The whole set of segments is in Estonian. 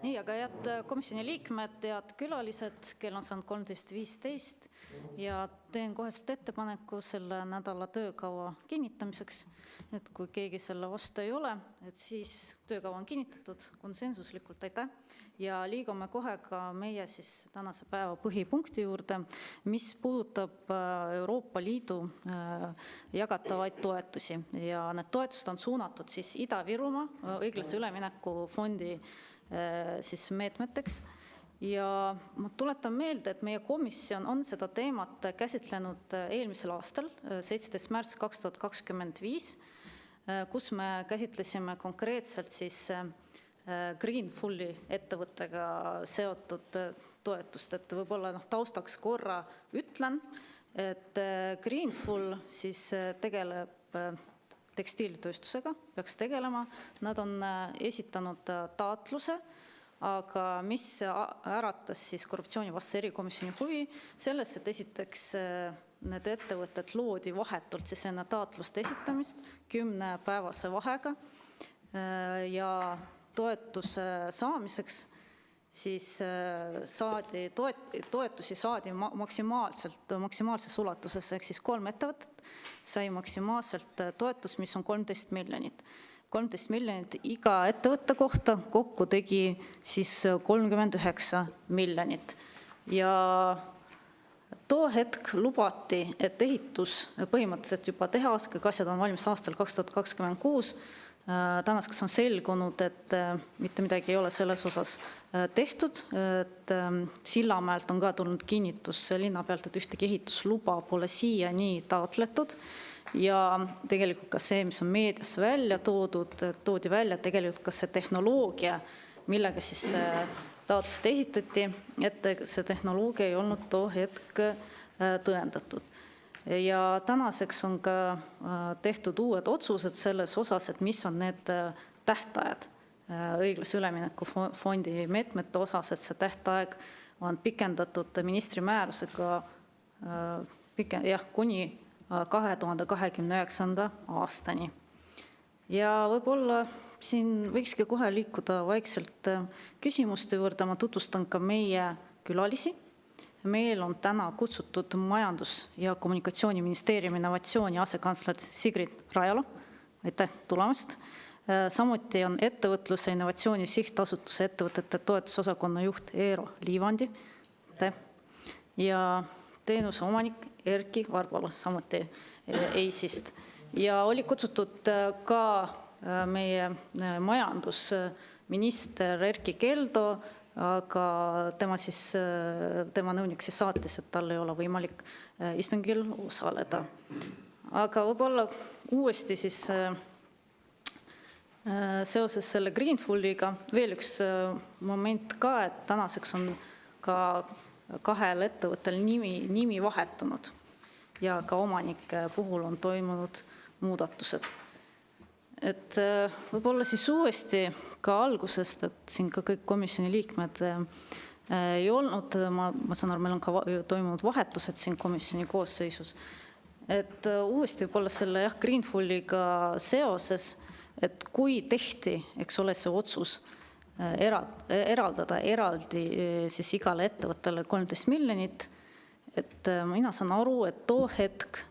Nii, aga head komisjoni liikmed, head külalised, kell on saanud 13.15 ja teen koheselt ettepaneku selle nädala töökava kinnitamiseks. Et kui keegi selle vastu ei ole, et siis töökava on kinnitatud konsensuslikult, aitäh. Ja liigume kohe ka meie siis tänase päeva põhipunkti juurde, mis puudutab Euroopa Liidu jagatavaid toetusi. Ja need toetused on suunatud siis Ida-Virumaa õiglase ülemineku fondi siis meetmeteks. Ja ma tuletan meelde, et meie komisjon on seda teemat käsitlenud eelmisel aastal, 17. märts 2025, kus me käsitlesime konkreetselt siis Greenfuli ettevõttega seotud toetust. Et võib-olla taustaks korra ütlen, et Greenful siis tegeleb tekstiilitööstusega, peaks tegelema. Nad on esitanud taotluse, aga mis äratas siis korruptsioonivastase erikomisjoni huvi selles, et esiteks need ettevõtted loodi vahetult siis enne taotluste esitamist 10-päevase vahega ja toetuse saamiseks siis toetusi saadi maksimaalses ulatuses, ehk siis 3 ettevõtet sai maksimaalselt toetust, mis on 13 miljonit. 13 miljonit iga ettevõtte kohta, kokku tegi siis 39 miljonit. Ja too hetk lubati, et ehitus põhimõtteliselt juba teha, kõik asjad on valmis aastal 2026. Tänaseks on selgunud, et mitte midagi ei ole selles osas tehtud. Et Sillamäelt on ka tulnud kinnitus linna pealt, et ühtegi ehitusluba pole siiani taotletud. Ja tegelikult ka see, mis on meedias välja toodi välja, tegelikult ka see tehnoloogia, millega siis taotlused esitati, et see tehnoloogia ei olnud too hetk tõendatud. Ja tänaseks on ka tehtud uued otsused selles osas, et mis on need tähtajad õiglase ülemineku fondi meetmete osas, et see tähtaeg on pikendatud ministri määrusega kuni 2029. aastani. Ja võib-olla siin võikski kohe liikuda vaikselt küsimuste juurde, ma tutvustan ka meie külalisi. Meil on täna kutsutud Majandus- ja Kommunikatsiooniministeeriumi innovatsiooni asekantsler Sigrid Rajalo. Aitäh tulemast. Samuti on ettevõtluse innovatsiooni sihtasutuse ettevõtete toetusosakonna juht Eero Liivandi. Aitäh. Ja teenuse omanik Erki Varbalu, samuti EIS-ist. Ja oli kutsutud ka meie majandusminister Erkki Keldo, aga tema nõunik siis saatis, et tal ei ole võimalik istungil osaleda. Aga võib-olla uuesti siis seoses selle Greenfuliga veel üks moment ka, et tänaseks on ka 2 ettevõttel nimi vahetunud ja ka omanike puhul on toimunud muudatused. Et võib-olla siis uuesti ka algusest, et siin ka kõik komisjoni liikmed ei olnud, ma saan aru, meil on ka toimunud vahetused siin komisjoni koosseisus. Et uuesti võib-olla selle Greenfuliga seoses, et kui tehti, eks ole, see otsus eraldada eraldi siis igale ettevõttele 13 miljonit, et mina saan aru, et too hetk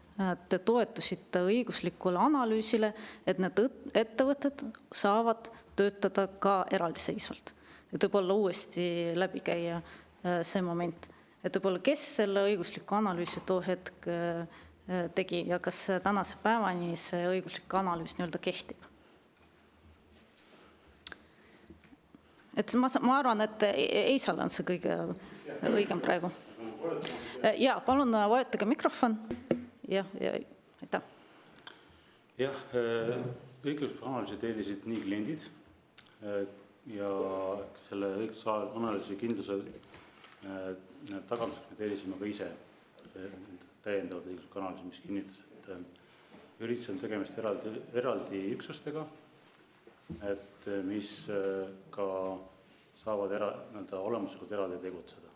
te toetusite õiguslikule analüüsile, et need ettevõtted saavad töötada ka eraldiseisvalt. Et võib-olla uuesti läbi käia see moment. Et võib-olla kes selle õigusliku analüüsi too hetk tegi ja kas tänase päevani see õiguslik analüüs nii-öelda kehtib? Et ma arvan, et Eisale on see kõige õigem praegu. Ja, palun vajutage mikrofon. Ja, aitäh. Jah, õigusliku analüüsi tellisid nii kliendid ja selle õigusliku analüüsi kindluse tagamiseks me tellisime ka ise täiendavad õigusliku analüüsi, mis kinnitas, et üritus on tegemist eraldi üksustega, et mis ka saavad olemuslikult eraldi tegutseda.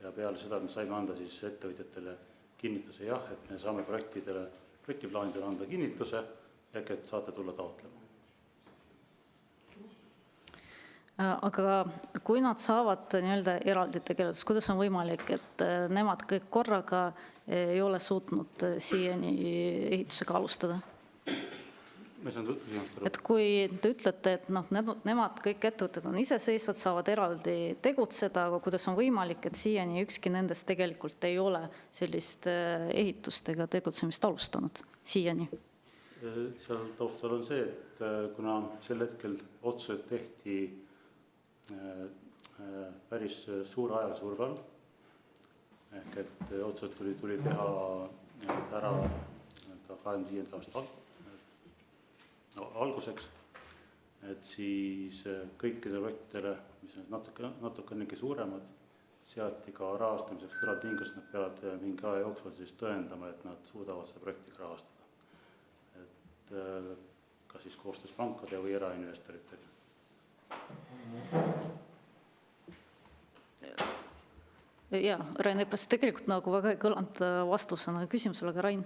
Ja peale seda me saime anda siis ettevõtjatele kinnituse jah, et me saame projektiplaanidele anda kinnituse, ehk et saate tulla taotlema. Aga kui nad saavad nii-öelda eraldi tegeleda, siis kuidas on võimalik, et nemad kõik korraga ei ole suutnud siiani ehitusega alustada? Ma saan küsimust aru. Et kui te ütlete, et nemad kõik ettevõtted on iseseisvad, saavad eraldi tegutseda, aga kuidas on võimalik, et siiani ükski nendest tegelikult ei ole sellist ehitustega tegutsemist alustanud siiani? Seal taustal on see, et kuna sel hetkel otsused tehti päris suur ajasurve all, ehk et otsused tuli teha ära 25. aasta alguseks, et siis kõikidele projektidele, mis on natukenegi suuremad, seati ka rahastamiseks kõrvaltingimused, nad peavad mingi aja jooksul siis tõendama, et nad suudavad seda projekti rahastada. Et kas siis koostöös pankade või erainvestoritega. Jaa, Rain Epes, tegelikult nagu väga ei kõlanud vastusena küsimusele, aga Rain?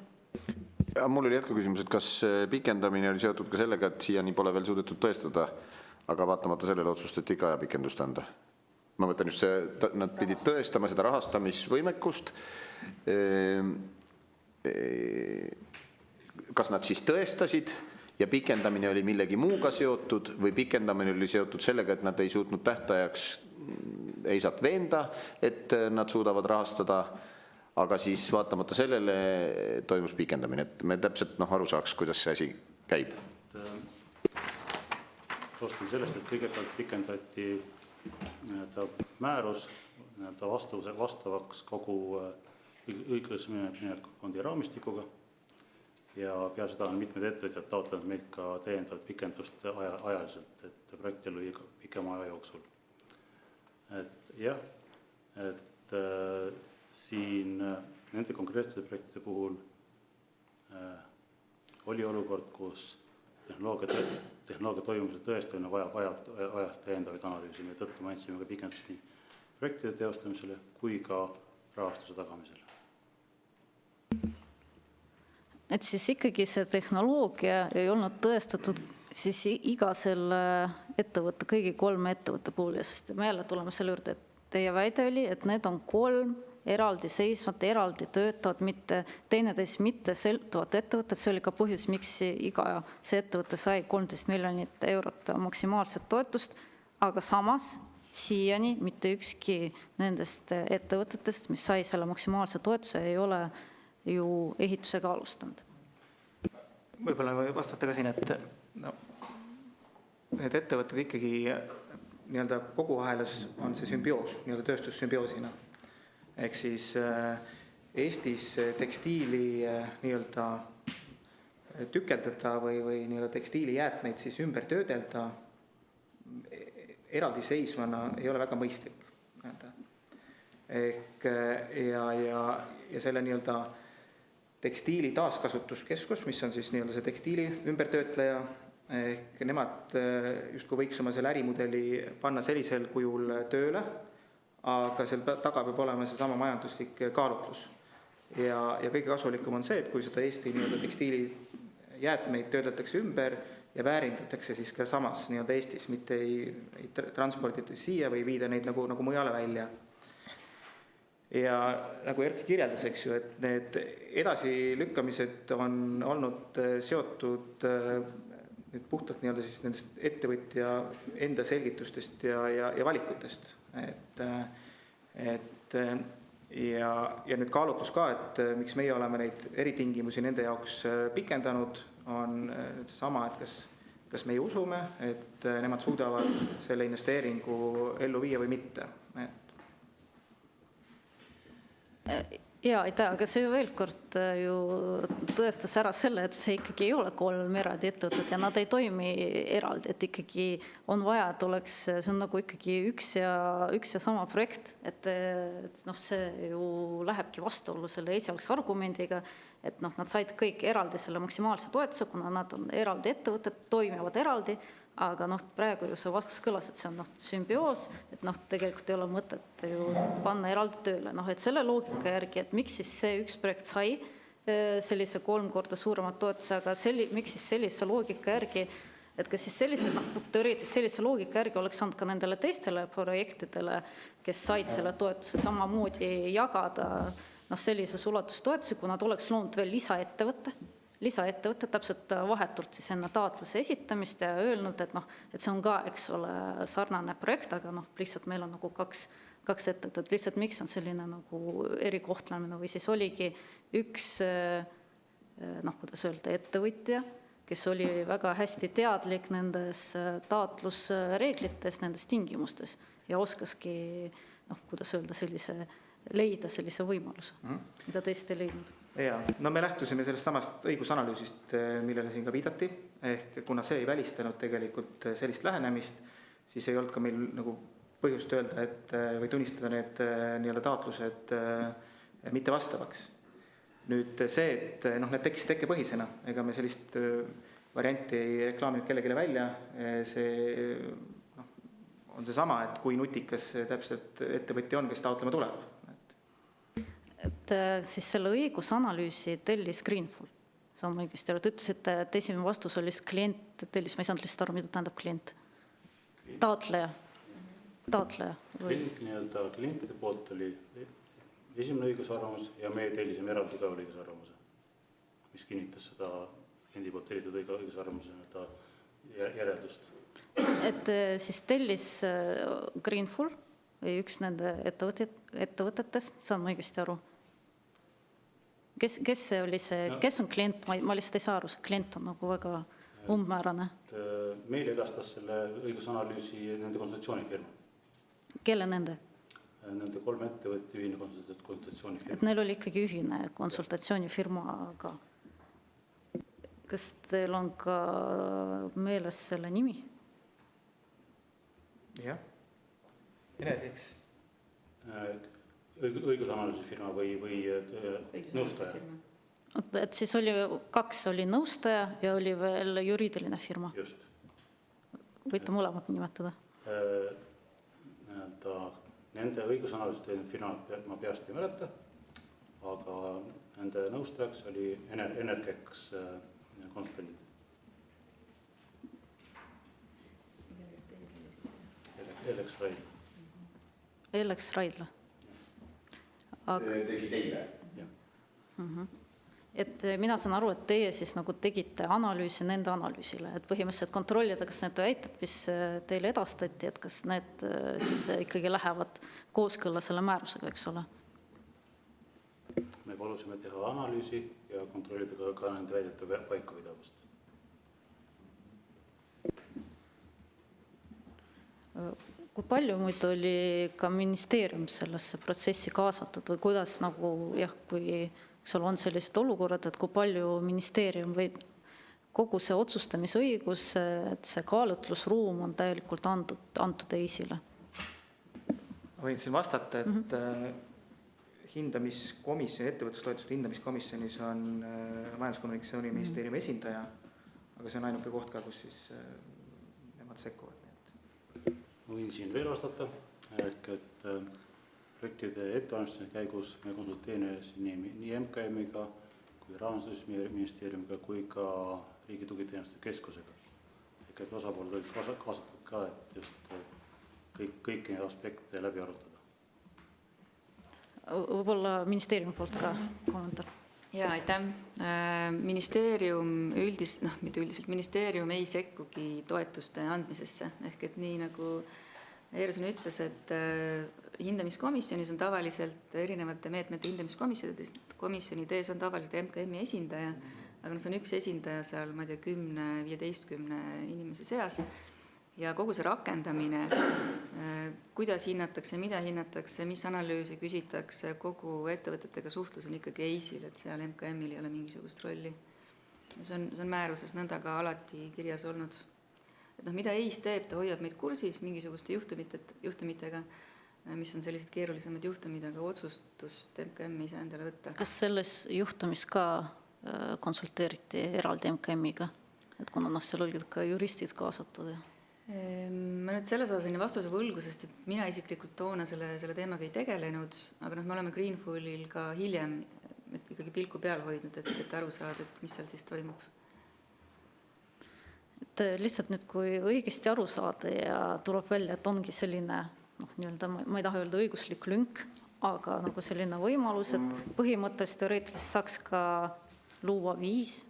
Ja, mul oli jätkuküsimus, et kas pikendamine oli seotud ka sellega, et siiani pole veel suudetud tõestada, aga vaatamata sellele otsustati ikka ajapikendust anda. Ma mõtlen just see, nad pidid tõestama seda rahastamisvõimekust. Kas nad siis tõestasid ja pikendamine oli millegi muuga seotud või pikendamine oli seotud sellega, et nad ei suutnud tähtajaks ei saat veenda, et nad suudavad rahastada, aga siis vaatamata sellele toimus pikendamine, et me täpselt aru saaks, kuidas see asi käib. Alustame sellest, et kõigepealt pikendati määrus vastavaks kogu õiglase fondi raamistikuga ja peale seda on mitmed ettevõtjad taotlenud meilt ka täiendavat pikendust ajaliselt, et projekt oli pikema aja jooksul. Et jah, et siin nende konkreetsete projektide puhul oli olukord, kus tehnoloogia toimuse tõestamine vajab täiendavaid analüüsi, me tõttu me andsime ka pikendust nii projektide teostamisele kui ka rahastuse tagamisele. Et siis ikkagi see tehnoloogia ei olnud tõestatud siis iga selle ettevõtte, kõigi 3 ettevõtte puhul, sest me jälle tuleme selle juurde, et teie väide oli, et need on 3 eraldi seisvat, eraldi töötavad, teineteist mitte sõltuvat ettevõtted, see oli ka põhjus, miks iga see ettevõte sai 13 miljonit eurot maksimaalset toetust, aga samas siiani mitte ükski nendest ettevõtetest, mis sai selle maksimaalse toetuse, ei ole ju ehitusega alustanud. Võib-olla või vastata ka siin, et need ettevõtted ikkagi nii-öelda kogu ahelas on see sümbioos, nii-öelda tööstussümbioosina. Ehk siis Eestis tekstiili nii-öelda tükeldada või nii-öelda tekstiilijäätmeid siis ümber töödelda eraldi seisvana ei ole väga mõistlik. Ehk ja selle nii-öelda tekstiili taaskasutuskeskus, mis on siis nii-öelda see tekstiili ümbertöötleja, ehk nemad justkui võiks oma selle ärimudeli panna sellisel kujul tööle, aga seal taga peab olema see sama majanduslik kaalutlus. Ja kõige kasulikum on see, et kui seda Eesti nii-öelda tekstiilijäätmeid töödeldakse ümber ja väärindatakse siis ka samas nii-öelda Eestis, mitte ei transpordita siia või viida neid nagu mujale välja. Ja nagu Erki kirjeldas, eks ju, et need edasilükkamised on olnud seotud nüüd puhtalt nii-öelda siis nendest ettevõtja enda selgitustest ja valikutest. Ja nüüd kaalutlus ka, et miks meie oleme neid eritingimusi nende jaoks pikendanud, on sama, et kas meie usume, et nemad suudavad selle investeeringu ellu viia või mitte. Jaa, aga see veel kord ju tõestas ära selle, et see ikkagi ei ole 3 eraldi ettevõtted ja nad ei toimi eraldi, et ikkagi on vaja, et oleks, see on nagu ikkagi üks ja sama projekt, et see ju lähebki vastuollu selle esialgse argumendiga, et nad said kõik eraldi selle maksimaalse toetuse, kuna nad on eraldi ettevõtted, toimivad eraldi, aga praegu ju see vastus kõlas, et see on sümbioos, et tegelikult ei ole mõtet ju panna eraldi tööle. Et selle loogika järgi, et miks siis see üks projekt sai sellise 3 korda suuremat toetuse, aga miks siis sellise loogika järgi et kas siis sellise, teoreetiliselt sellise loogika järgi oleks saanud ka nendele teistele projektidele, kes said selle toetuse samamoodi jagada sellises ulatustoetusi, kui nad oleks loonud veel lisaettevõtte täpselt vahetult siis enne taotluse esitamist ja öelnud, et see on ka, eks ole, sarnane projekt, aga lihtsalt meil on nagu kaks ettevõtet, lihtsalt miks on selline nagu erikohtlemine või siis oligi üks, kuidas öelda, ettevõtja, kes oli väga hästi teadlik nendes taotlusreeglites, nendes tingimustes ja oskaski, kuidas öelda, leida sellise võimaluse, mida teist ei leidnud. Ja, me lähtusime sellest samast õigusanalüüsist, millele siin ka viidati, ehk kuna see ei välistanud tegelikult sellist lähenemist, siis ei olnud ka meil nagu põhjust öelda, või tunnistada need nii-öelda taotlused mitte vastavaks. Nüüd see, et need tekkisid tekkepõhisena, ega me sellist varianti ei reklaaminud kellelegi välja, see on see sama, et kui nutikas täpselt ettevõtja on, kes taotlema tuleb. Et siis selle õigusanalüüsi tellis Greenful, saan ma õigesti aru, te ütlesite, et esimene vastus oli klient tellis, ma ei saanud lihtsalt aru, mida tähendab klient. Taotleja. Nii-öelda klientide poolt oli esimene õigusarvamus ja me tellisime eraldi ka õigusarvamuse, mis kinnitas seda kliendi poolt tellitud õigusarvamuse järeldust. Et siis tellis Greenful või üks nende ettevõtetest, saan ma õigesti aru? Kes see oli see, kes on klient? Ma lihtsalt ei saa aru, see klient on nagu väga umbmäärane. Meil edastas selle õigusanalüüsi nende konsultatsioonifirma. Kelle nende? Nende 3 ettevõtte ühine konsultatsioonifirma. Et neil oli ikkagi ühine konsultatsioonifirma, aga kas teil on ka meeles selle nimi? Jah, Energix. Õigusanalüüsifirma või nõustaja. Et siis oli 2, oli nõustaja ja oli veel juriidiline firma. Just. Võite mõlemad nimetada? Nende õigusanalüüside firmad ma peast ei mäleta, aga nende nõustajaks oli Energix konsultandid. Ellex Raidla. See tegi teile? Et mina saan aru, et teie siis nagu tegite analüüsi nende analüüsile, et põhimõtteliselt kontrollida, kas need väited, mis teile edastati, et kas need siis ikkagi lähevad kooskõlla selle määrusega, eks ole? Me palusime teha analüüsi ja kontrollida ka nende väidete paikapidavust. Kui palju muidu oli ka ministeerium sellesse protsessi kaasatud või kuidas nagu, kui sul on sellised olukorrad, et kui palju ministeerium või kogu see otsustamisõigus, et see kaalutlusruum on täielikult antud EIS-ile? Ma võin siin vastata, et hindamiskomisjoni, ettevõtlustoetuste hindamiskomisjonis on Majandus-kommunikatsiooniministeeriumi esindaja, aga see on ainuke koht ka, kus siis nemad sekkuvad. Ma võin siin veel vastata, et projektide ettevalmistamise käigus me konsulteerisime nii MKM-iga kui Rahandusministeeriumiga kui ka Riigi Tugiteenuste Keskusega. Et osapooled olid kaasatud ka, et just kõiki neid aspekte läbi arutada. Võib-olla ministeeriumi poolt ka kommentaar. Ja, aitäh. Ministeerium ministeerium ei sekkugi toetuste andmisesse. Ehk et nii nagu Eerusen ütles, et hindamiskomisjonis on tavaliselt erinevate meetmete hindamiskomisjoni tees on tavaliselt MKM-i esindaja, aga see on üks esindaja seal, 10-15 inimese seas. Ja kogu see rakendamine, kuidas hinnatakse, mida hinnatakse, mis analüüsi küsitakse, kogu ettevõtetega suhtlus on ikkagi EIS-il, et seal MKM-il ei ole mingisugust rolli. Ja see on määruses nõnda ka alati kirjas olnud. Et mida EIS teeb, ta hoiab meid kursis mingisuguste juhtumitega, mis on sellised keerulisemad juhtumid, aga otsustust MKM ei saa endale võtta. Kas selles juhtumis ka konsulteeriti eraldi MKM-iga? Et kuna seal olid ka juristid kaasatud? Ma nüüd selles osas vastuse võlgu, sest et mina isiklikult toona selle teemaga ei tegelenud, aga me oleme Greenfulil ka hiljem ikkagi pilku peal hoidnud, et aru saada, et mis seal siis toimub. lihtsalt nüüd, kui õigesti aru saada ja tuleb välja, et ongi selline nii-öelda, ma ei taha öelda õiguslik lünk, aga nagu selline võimalus, et põhimõtteliselt teoreetiliselt saaks ka luua 5,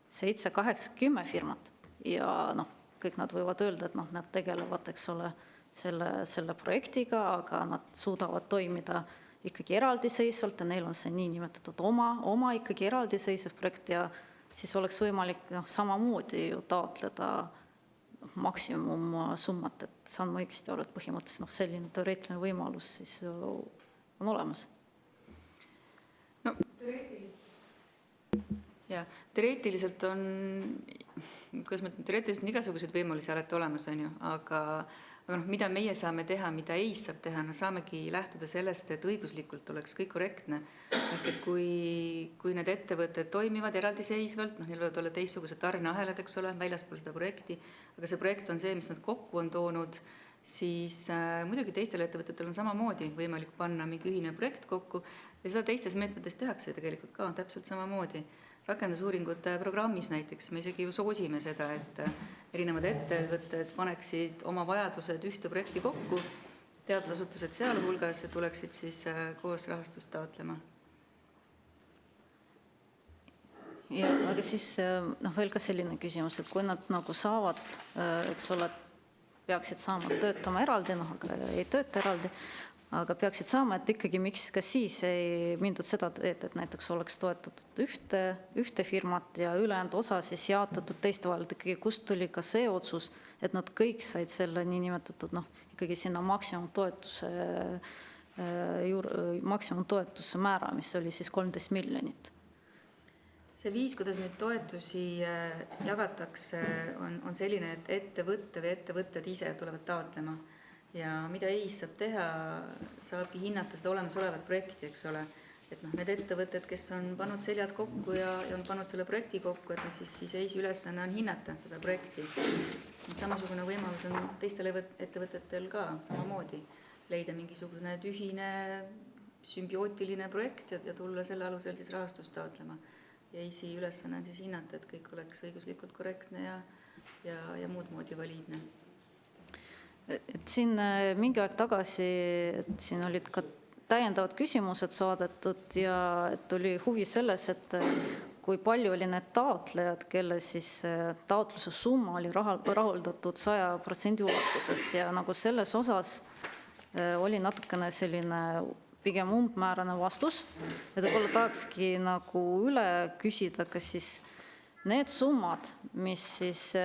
7, 8, 10 firmat ja kõik nad võivad öelda, et nad tegelevad, eks ole, selle projektiga, aga nad suudavad toimida ikkagi eraldiseisvalt ja neil on see niinimetatud oma ikkagi eraldiseisev projekt ja siis oleks võimalik samamoodi ju taotleda maksimumsummat, et saan ma õigesti aru, et põhimõtteliselt selline teoreetiline võimalus siis on olemas. No, teoreetiliselt on, kuidas ma ütlen, teoreetiliselt on igasuguseid võimalusi alati olemas, on ju, aga mida meie saame teha, mida EIS saab teha, saamegi lähtuda sellest, et õiguslikult oleks kõik korrektne. Ehk et kui need ettevõtted toimivad eraldiseisvalt, neil võivad olla teistsugused tarneahelad, eks ole, väljaspool seda projekti, aga see projekt on see, mis nad kokku on toonud, siis muidugi teistel ettevõtetel on samamoodi võimalik panna mingi ühine projekt kokku ja seda teistes meetmetes tehakse tegelikult ka täpselt samamoodi. Rakendusuuringute programmis näiteks me isegi ju soosime seda, et erinevad ettevõtted paneksid oma vajadused ühte projekti kokku, teadusasutused sealhulgas tuleksid siis koos rahastust taotlema. Ja, aga siis veel ka selline küsimus, et kui nad nagu saavad, eks ole, peaksid saama töötama eraldi, aga ei tööta eraldi, aga peaksid saama, et ikkagi miks ka siis ei mindud seda teed, et näiteks oleks toetatud ühte firmat ja ülejäänud osa siis jaotatud teiste vahel, et ikkagi kust tuli ka see otsus, et nad kõik said selle niinimetatud ikkagi sinna maksimumtoetuse määra, mis oli siis 13 miljonit. See viis, kuidas neid toetusi jagatakse, on selline, et ettevõtte või ettevõtted ise tulevad taotlema. Ja mida EIS saab teha, saabki hinnata seda olemasolevat projekti, eks ole. Et need ettevõtted, kes on pannud seljad kokku ja on pannud selle projekti kokku, et siis EIS ülesanne on hinnata seda projekti. Samasugune võimalus on teistel ettevõtetel ka samamoodi leida mingisugune ühine sümbiootiline projekt ja tulla selle alusel siis rahastust taotlema. Ja EIS-i ülesanne on siis hinnata, et kõik oleks õiguslikult korrektne ja muud moodi valiidne. Et siin mingi aeg tagasi, et siin olid ka täiendavad küsimused saadetud ja et oli huvi selles, et kui palju oli need taotlejad, kelle siis taotluse summa oli rahuldatud 100% ulatuses ja nagu selles osas oli natukene selline pigem umbmäärane vastus, et võib-olla tahakski nagu üle küsida, kas siis need summad, mis siis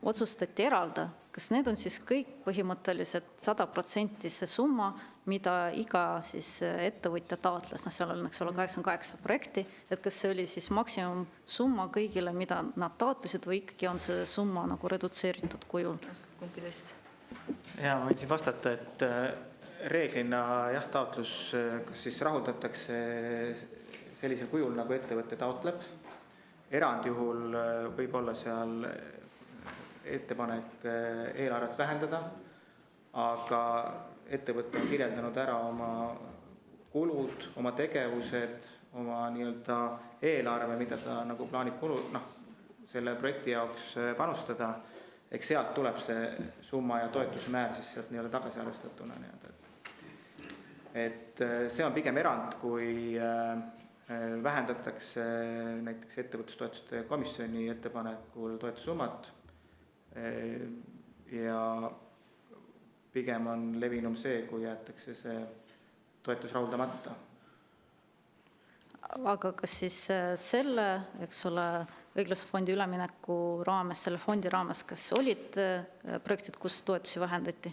otsustati eralda, kas need on siis kõik põhimõtteliselt 100% see summa, mida iga siis ettevõtja taotles, seal on 88 projekti, et kas see oli siis maksimum summa kõigile, mida nad taotlesid või ikkagi on see summa nagu redutseeritud kujul? Kumpi teist? Ja ma võin siin vastata, et reeglina taotlus kas siis rahuldatakse sellisel kujul, nagu ettevõte taotleb. Erandjuhul võib olla seal ettepanek eelarvet vähendada, aga ettevõte on kirjeldanud ära oma kulud, oma tegevused, oma nii-öelda eelarve, mida ta nagu plaanib selle projekti jaoks panustada. Eks sealt tuleb see summa ja toetusmäär siis sealt nii-öelda tagasi arvestatuna. Et see on pigem erand, kui vähendatakse näiteks ettevõtlustoetuste komisjoni ettepanekul toetussummat ja pigem on levinum see, kui jäetakse see toetus rahuldamata. Aga kas siis selle, eks ole, õiglase fondi ülemineku raames, selle fondi raames, kas olid projektid, kus toetusi vähendati?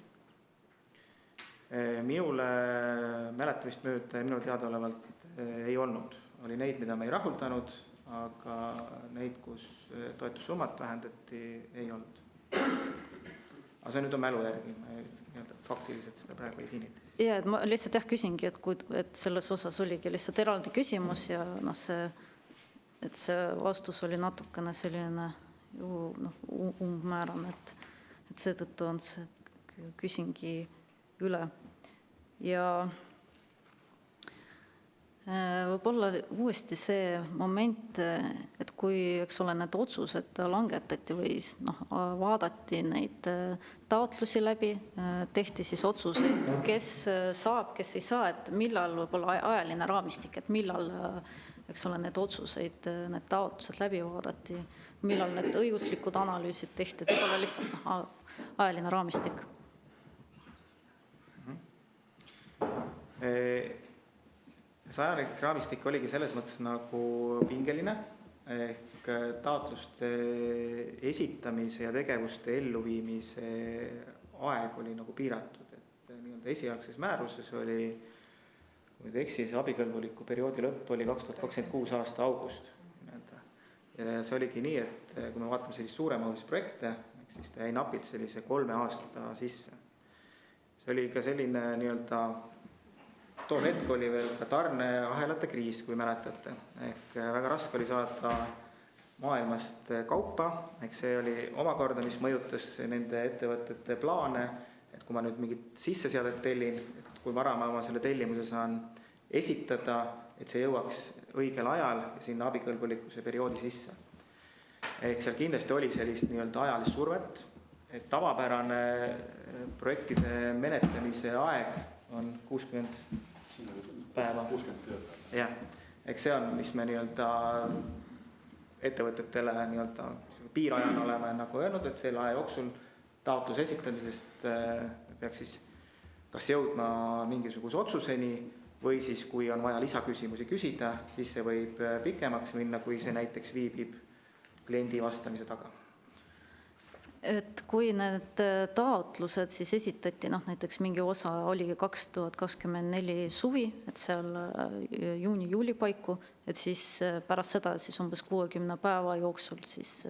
Minule mäletamist mööda ja minu teadaolevalt ei olnud. Oli neid, mida me ei rahuldanud, aga neid, kus toetussummat vähendati, ei olnud. Aga see nüüd on mälu järgi, faktiliselt seda praegu ei kinnita. Ja, et ma lihtsalt küsingi, et selles osas oligi lihtsalt eraldi küsimus ja see vastus oli natukene selline umbmäärane, et seetõttu on see, küsingi üle. Ja Võib-olla uuesti see moment, et kui, eks ole, need otsused langetati või vaadati neid taotlusi läbi, tehti siis otsuseid, kes saab, kes ei saa, et millal võib-olla ajaline raamistik, et millal, eks ole, need otsuseid, need taotlused läbi vaadati, millal need õiguslikud analüüsid tehti, et võib-olla lihtsalt ajaline raamistik. See ajaline raamistik oligi selles mõttes nagu pingeline, ehk taotluste esitamise ja tegevuste elluviimise aeg oli nagu piiratud, et nii-öelda esialgses määruses oli, kui nüüd eksi, see abikõlbuliku perioodi lõpp oli 2026 aasta august. Ja see oligi nii, et kui me vaatame sellist suuremahulisi projekte, siis ta jäi napilt sellise 3 aasta sisse. See oli ka selline nii-öelda too hetk oli veel ka tarneahelate kriis, kui mäletate. Ehk väga raske oli saada maailmast kaupa. Ehk see oli omakorda, mis mõjutas nende ettevõtete plaane, et kui ma nüüd mingit sisseseadet tellin, et kui vara ma oma selle tellimuse saan esitada, et see jõuaks õigel ajal sinna abikõlbulikkuse perioodi sisse. Ehk seal kindlasti oli sellist nii-öelda ajalist survet, et tavapärane projektide menetlemise aeg on 60 päeva. 60 tööpäeva. Jah, eks see on, mis me nii-öelda ettevõtetele nii-öelda piirajana oleme nagu öelnud, et selle aja jooksul taotluse esitamisest peaks siis kas jõudma mingisuguse otsuseni või siis, kui on vaja lisaküsimusi küsida, siis see võib pikemaks minna, kui see näiteks viibib kliendi vastamise taga. Et kui need taotlused siis esitati, näiteks mingi osa oligi 2024 suvi, et seal juuni-juuli paiku, et siis pärast seda siis umbes 60 päeva jooksul siis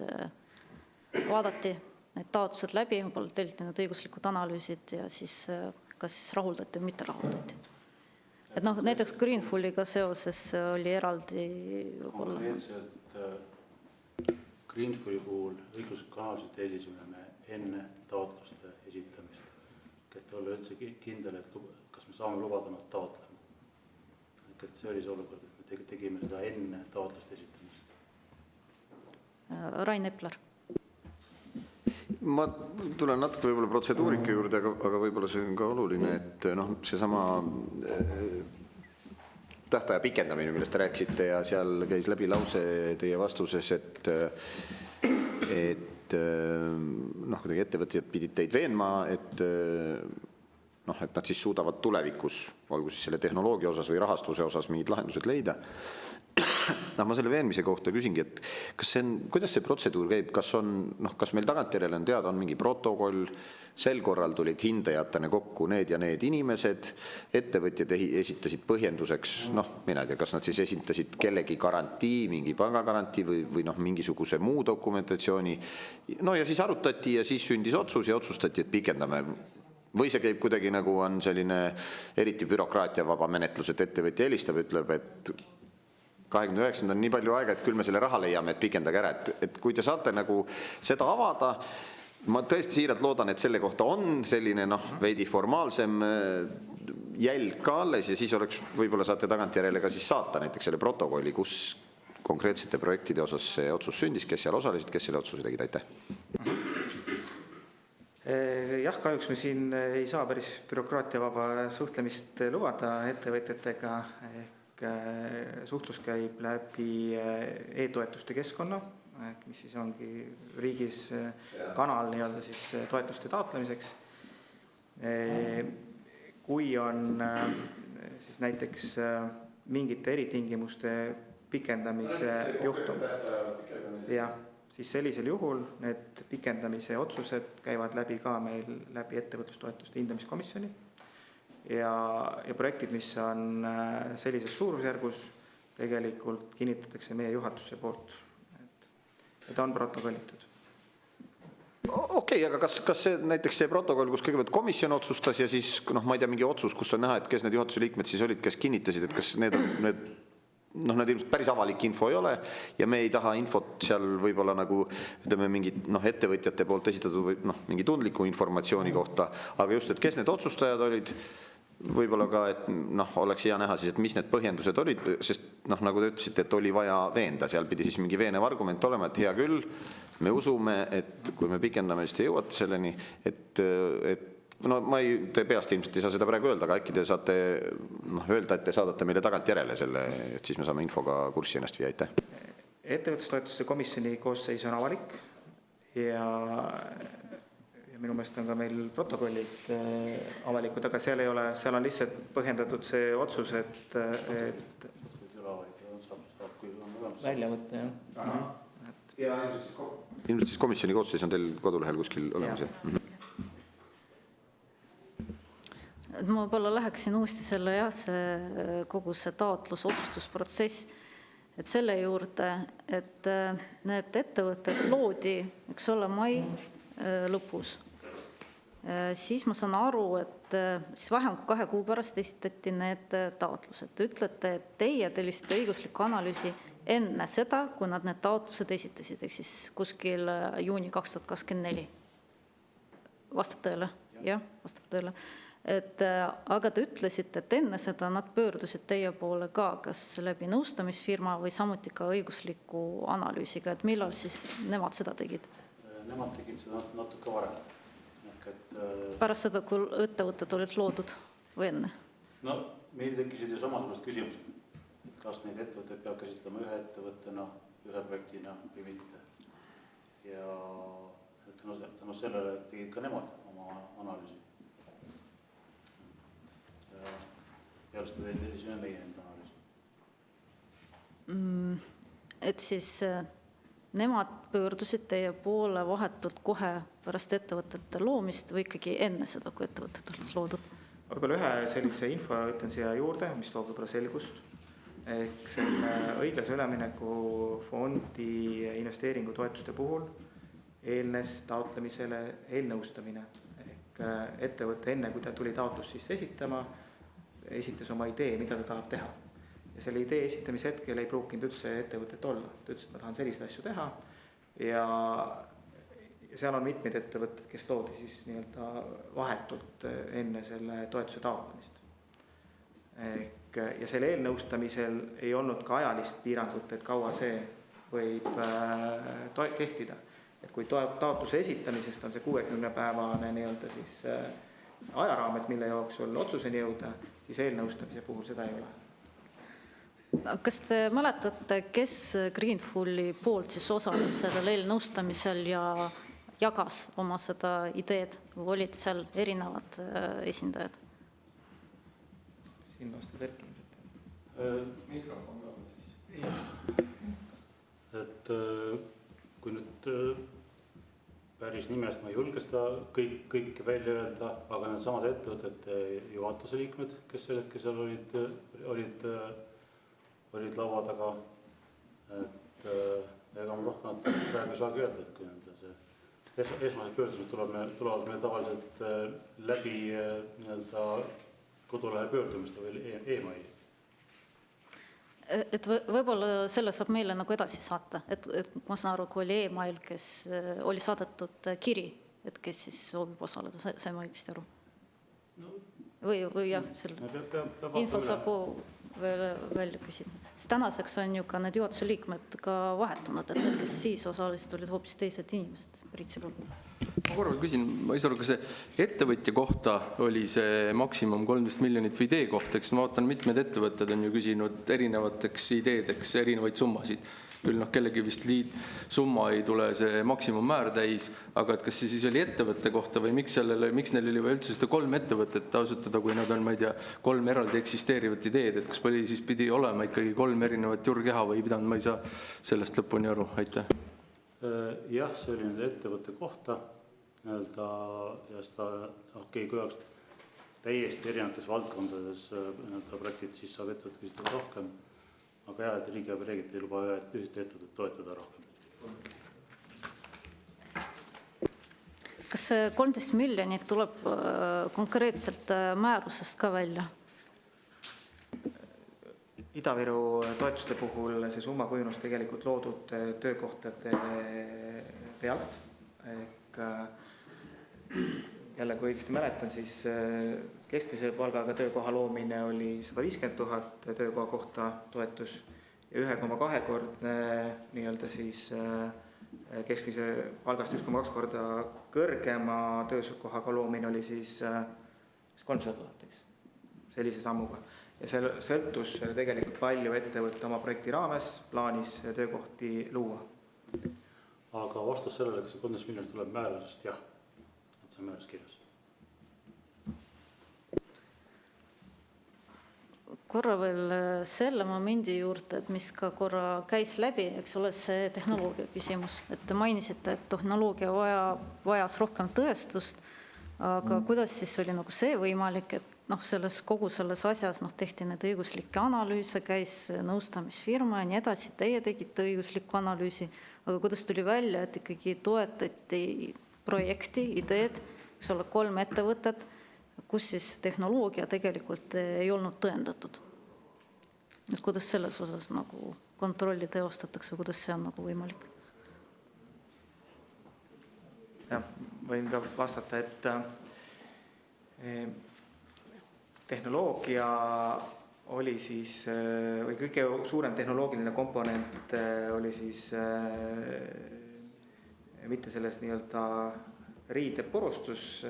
vaadati need taotlused läbi, telliti need õiguslikud analüüsid ja siis kas siis rahuldati või mitte rahuldati. Et näiteks Greenfuliga seoses oli eraldi võib-olla. Greenfuli puhul õigusliku analüüsi tellisime me enne taotluste esitamist, et olla üldse kindel, et kas me saame lubada nad taotlema. Et see oli see olukord, et me tegime seda enne taotluste esitamist. Rain Epler. Ma tulen natuke võib-olla protseduurika juurde, aga võib-olla see on ka oluline, et seesama tähtaja pikendamine, millest te rääkisite ja seal käis läbi lause teie vastuses, et kuidagi ettevõtjad pidid teid veenma, et nad siis suudavad tulevikus, olgu siis selle tehnoloogia osas või rahastuse osas mingid lahendused leida. Ma selle veenmise kohta küsingi, et kuidas see protseduur käib, kas meil tagantjärele on teada, on mingi protokoll, sel korral tulid hindajatena kokku need ja need inimesed, ettevõtjad esitasid põhjenduseks, mina ei tea, kas nad siis esitasid kellegi garantii, mingi pangagarantii või mingisuguse muu dokumentatsiooni, ja siis arutati ja siis sündis otsus ja otsustati, et pikendame. Või see käib kuidagi nagu on selline eriti bürokraatia vaba menetlus, et ettevõtja helistab, ütleb, et 29. on nii palju aega, et küll me selle raha leiame, et pikendage ära. Et kui te saate nagu seda avada, ma tõesti siiralt loodan, et selle kohta on selline veidi formaalsem jälg ka alles ja siis oleks, võib-olla saate tagantjärele ka siis saata näiteks selle protokolli, kus konkreetsete projektide osas see otsus sündis, kes seal osalesid, kes selle otsuse tegid, aitäh. Jah, kahjuks me siin ei saa päris bürokraatiavaba suhtlemist lubada ettevõtjatega, suhtlus käib läbi e-toetuste keskkonna, mis siis ongi riigis kanal nii-öelda siis toetuste taotlemiseks. Kui on siis näiteks mingite eritingimuste pikendamise juhtum, siis sellisel juhul need pikendamise otsused käivad läbi ka meil läbi ettevõtlustoetuste hindamiskomisjoni. Ja projektid, mis on sellises suurusjärgus, tegelikult kinnitatakse meie juhatuse poolt, et on protokollitud. Okei, aga kas see näiteks see protokoll, kus kõigepealt komisjon otsustas ja siis, ma ei tea, mingi otsus, kus on näha, et kes need juhatuse liikmed siis olid, kes kinnitasid, et kas need ilmselt päris avalik info ei ole ja me ei taha infot seal võib-olla nagu, ütleme, mingid ettevõtjate poolt esitatud või mingi tundliku informatsiooni kohta, aga just, et kes need otsustajad olid võib-olla ka, et oleks hea näha siis, et mis need põhjendused olid, sest nagu te ütlesite, et oli vaja veenda, seal pidi siis mingi veenev argument olema, et hea küll, me usume, et kui me pikendame, siis te jõuate selleni, et te peast ilmselt ei saa seda praegu öelda, aga äkki te saate öelda, et te saadate meile tagantjärele selle, et siis me saame infoga kurssi ennast viia, aitäh. Ettevõtlustoetuste komisjoni koosseis on avalik ja minu meelest on ka meil protokollid avalikud, aga seal on lihtsalt põhjendatud see otsus, et välja võtta, jah. Ja ilmselt siis komisjoni koosseis on teil kodulehel kuskil olemas. Ma võib-olla läheksin uuesti kogu see taotlus, otsustusprotsess, et selle juurde, et need ettevõtted loodi, eks ole, mai lõpus. Siis ma saan aru, et siis vähem kui 2 kuu pärast esitati need taotlused. Te ütlete, et teie tellisite õiguslikku analüüsi enne seda, kui nad need taotlused esitasid, ehk siis kuskil juuni 2024. Vastab tõele? Jah, vastab tõele. Aga te ütlesite, et enne seda nad pöördusid teie poole ka, kas läbi nõustamisfirma või samuti ka õigusliku analüüsiga, et millal siis nemad seda tegid? Nemad tegid seda natuke varem. Pärast seda, kui ettevõtted olid loodud või enne? Meil tekkisid ju samasugused küsimused. Kas neid ettevõtteid peab käsitlema ühe ettevõttena, ühe projektina või mitte. Ja tänu sellele tegid ka nemad oma analüüsi. Ja peale seda veel tellisime meie enda analüüsi. Et siis nemad pöördusid teie poole vahetult kohe pärast ettevõtete loomist või ikkagi enne seda, kui ettevõtted olid loodud? Võib-olla ühe sellise info ütlen siia juurde, mis loob võib-olla selgust. Ehk selle õiglase ülemineku fondi investeeringutoetuste puhul eelnes taotlemisele eelnõustamine. Ehk ettevõte enne, kui ta tuli taotlus sisse esitama, esitas oma idee, mida ta tahab teha. Ja selle idee esitamise hetkel ei pruukinud üldse ettevõtet olla. Ta ütles, et ma tahan selliseid asju teha ja seal on mitmeid ettevõtted, kes loodi siis nii-öelda vahetult enne selle toetuse taotlemist. Ja selle eelnõustamisel ei olnud ka ajalist piirangut, et kaua see võib kehtida. Et kui taotluse esitamisest on see 60-päevane nii-öelda siis ajaraamet, mille jooksul otsuseni jõuda, siis eelnõustamise puhul seda ei ole. Kas te mäletate, kes Greenfuli poolt siis osales sellel eelnõustamisel ja jagas oma seda ideed või olid seal erinevad esindajad? Siin vastab Erki. Mikrofon ka siis. Et kui nüüd päris nimest ma ei julge seda kõike välja öelda, aga need samad ettevõtete juhatuse liikmed, kes sel hetkel seal olid laua taga, et ega ma rohkem praegu ei saagi öelda, et kui esmased pöördused tulevad meil tavaliselt läbi kodulehe pöördumist või e-maili. Et võib-olla selle saab meile nagu edasi saata, et ma saan aru, kui oli e-mail, kes oli saadetud kiri, et kes siis soovib osaleda, sai ma õigesti aru? Või jah, selle info saab veel välja küsida. Tänaseks on ju ka need juhatuse liikmed ka vahetunud, et need, kes siis osaliselt olid hoopis teised inimesed. Priit Sibul. Ma korra küsin, ma ei saa aru, kas see ettevõtja kohta oli see maksimum 13 miljonit või idee kohta, eks ma vaatan, mitmed ettevõtted on ju küsinud erinevateks ideedeks erinevaid summasid. Küll kellegi vist summa ei tule see maksimummäär täis, aga et kas see siis oli ettevõtte kohta või miks neil oli üldse seda 3 ettevõtet asutada, kui nad on, ma ei tea, 3 eraldi eksisteerivat ideed, et kas siis pidi olema ikkagi 3 erinevat juurkeha või pidanud, ma ei saa sellest lõpuni aru, aitäh. Jah, see oli nüüd ettevõtte kohta ja seda, kui oleks täiesti erinevates valdkondades projektid, siis saab ettevõtte küsida rohkem. Aga jah, et riigiabi reeglid ei luba ühte ettevõtet toetada rohkem. Kas see 13 miljonit tuleb konkreetselt määrusest ka välja? Ida-Viru toetuste puhul see summa kujunus tegelikult loodud töökohtade pealt. jälle, kui õigesti mäletan, siis keskmise palgaga töökoha loomine oli 150 000 töökoha kohta toetus ja 1,2-kordne nii-öelda siis keskmise palgast 1,2 korda kõrgema töökohaga loomine oli siis 300 000, eks, sellise sammuga. Ja see sõltus tegelikult palju ettevõtte oma projekti raames plaanis töökohti luua. Aga vastus sellele, kas see 13 miljonit tuleb määrusest, jah, et see on määrus kirjas. Korra veel selle momendi juurde, et mis ka korra käis läbi, eks ole, see tehnoloogia küsimus. Et te mainisite, et tehnoloogia vajas rohkem tõestust, aga kuidas siis oli nagu see võimalik, et kogu selles asjas tehti need õiguslikke analüüse, käis nõustamisfirma ja nii edasi, teie tegite õiguslikku analüüsi, aga kuidas tuli välja, et ikkagi toetati projekti, ideed, eks ole, 3 ettevõtet, kus siis tehnoloogia tegelikult ei olnud tõendatud. Et kuidas selles osas nagu kontrolli teostatakse, kuidas see on nagu võimalik? Jah, võin ka vastata, et tehnoloogia oli siis, või kõige suurem tehnoloogiline komponent oli siis mitte selles nii-öelda riidepurustus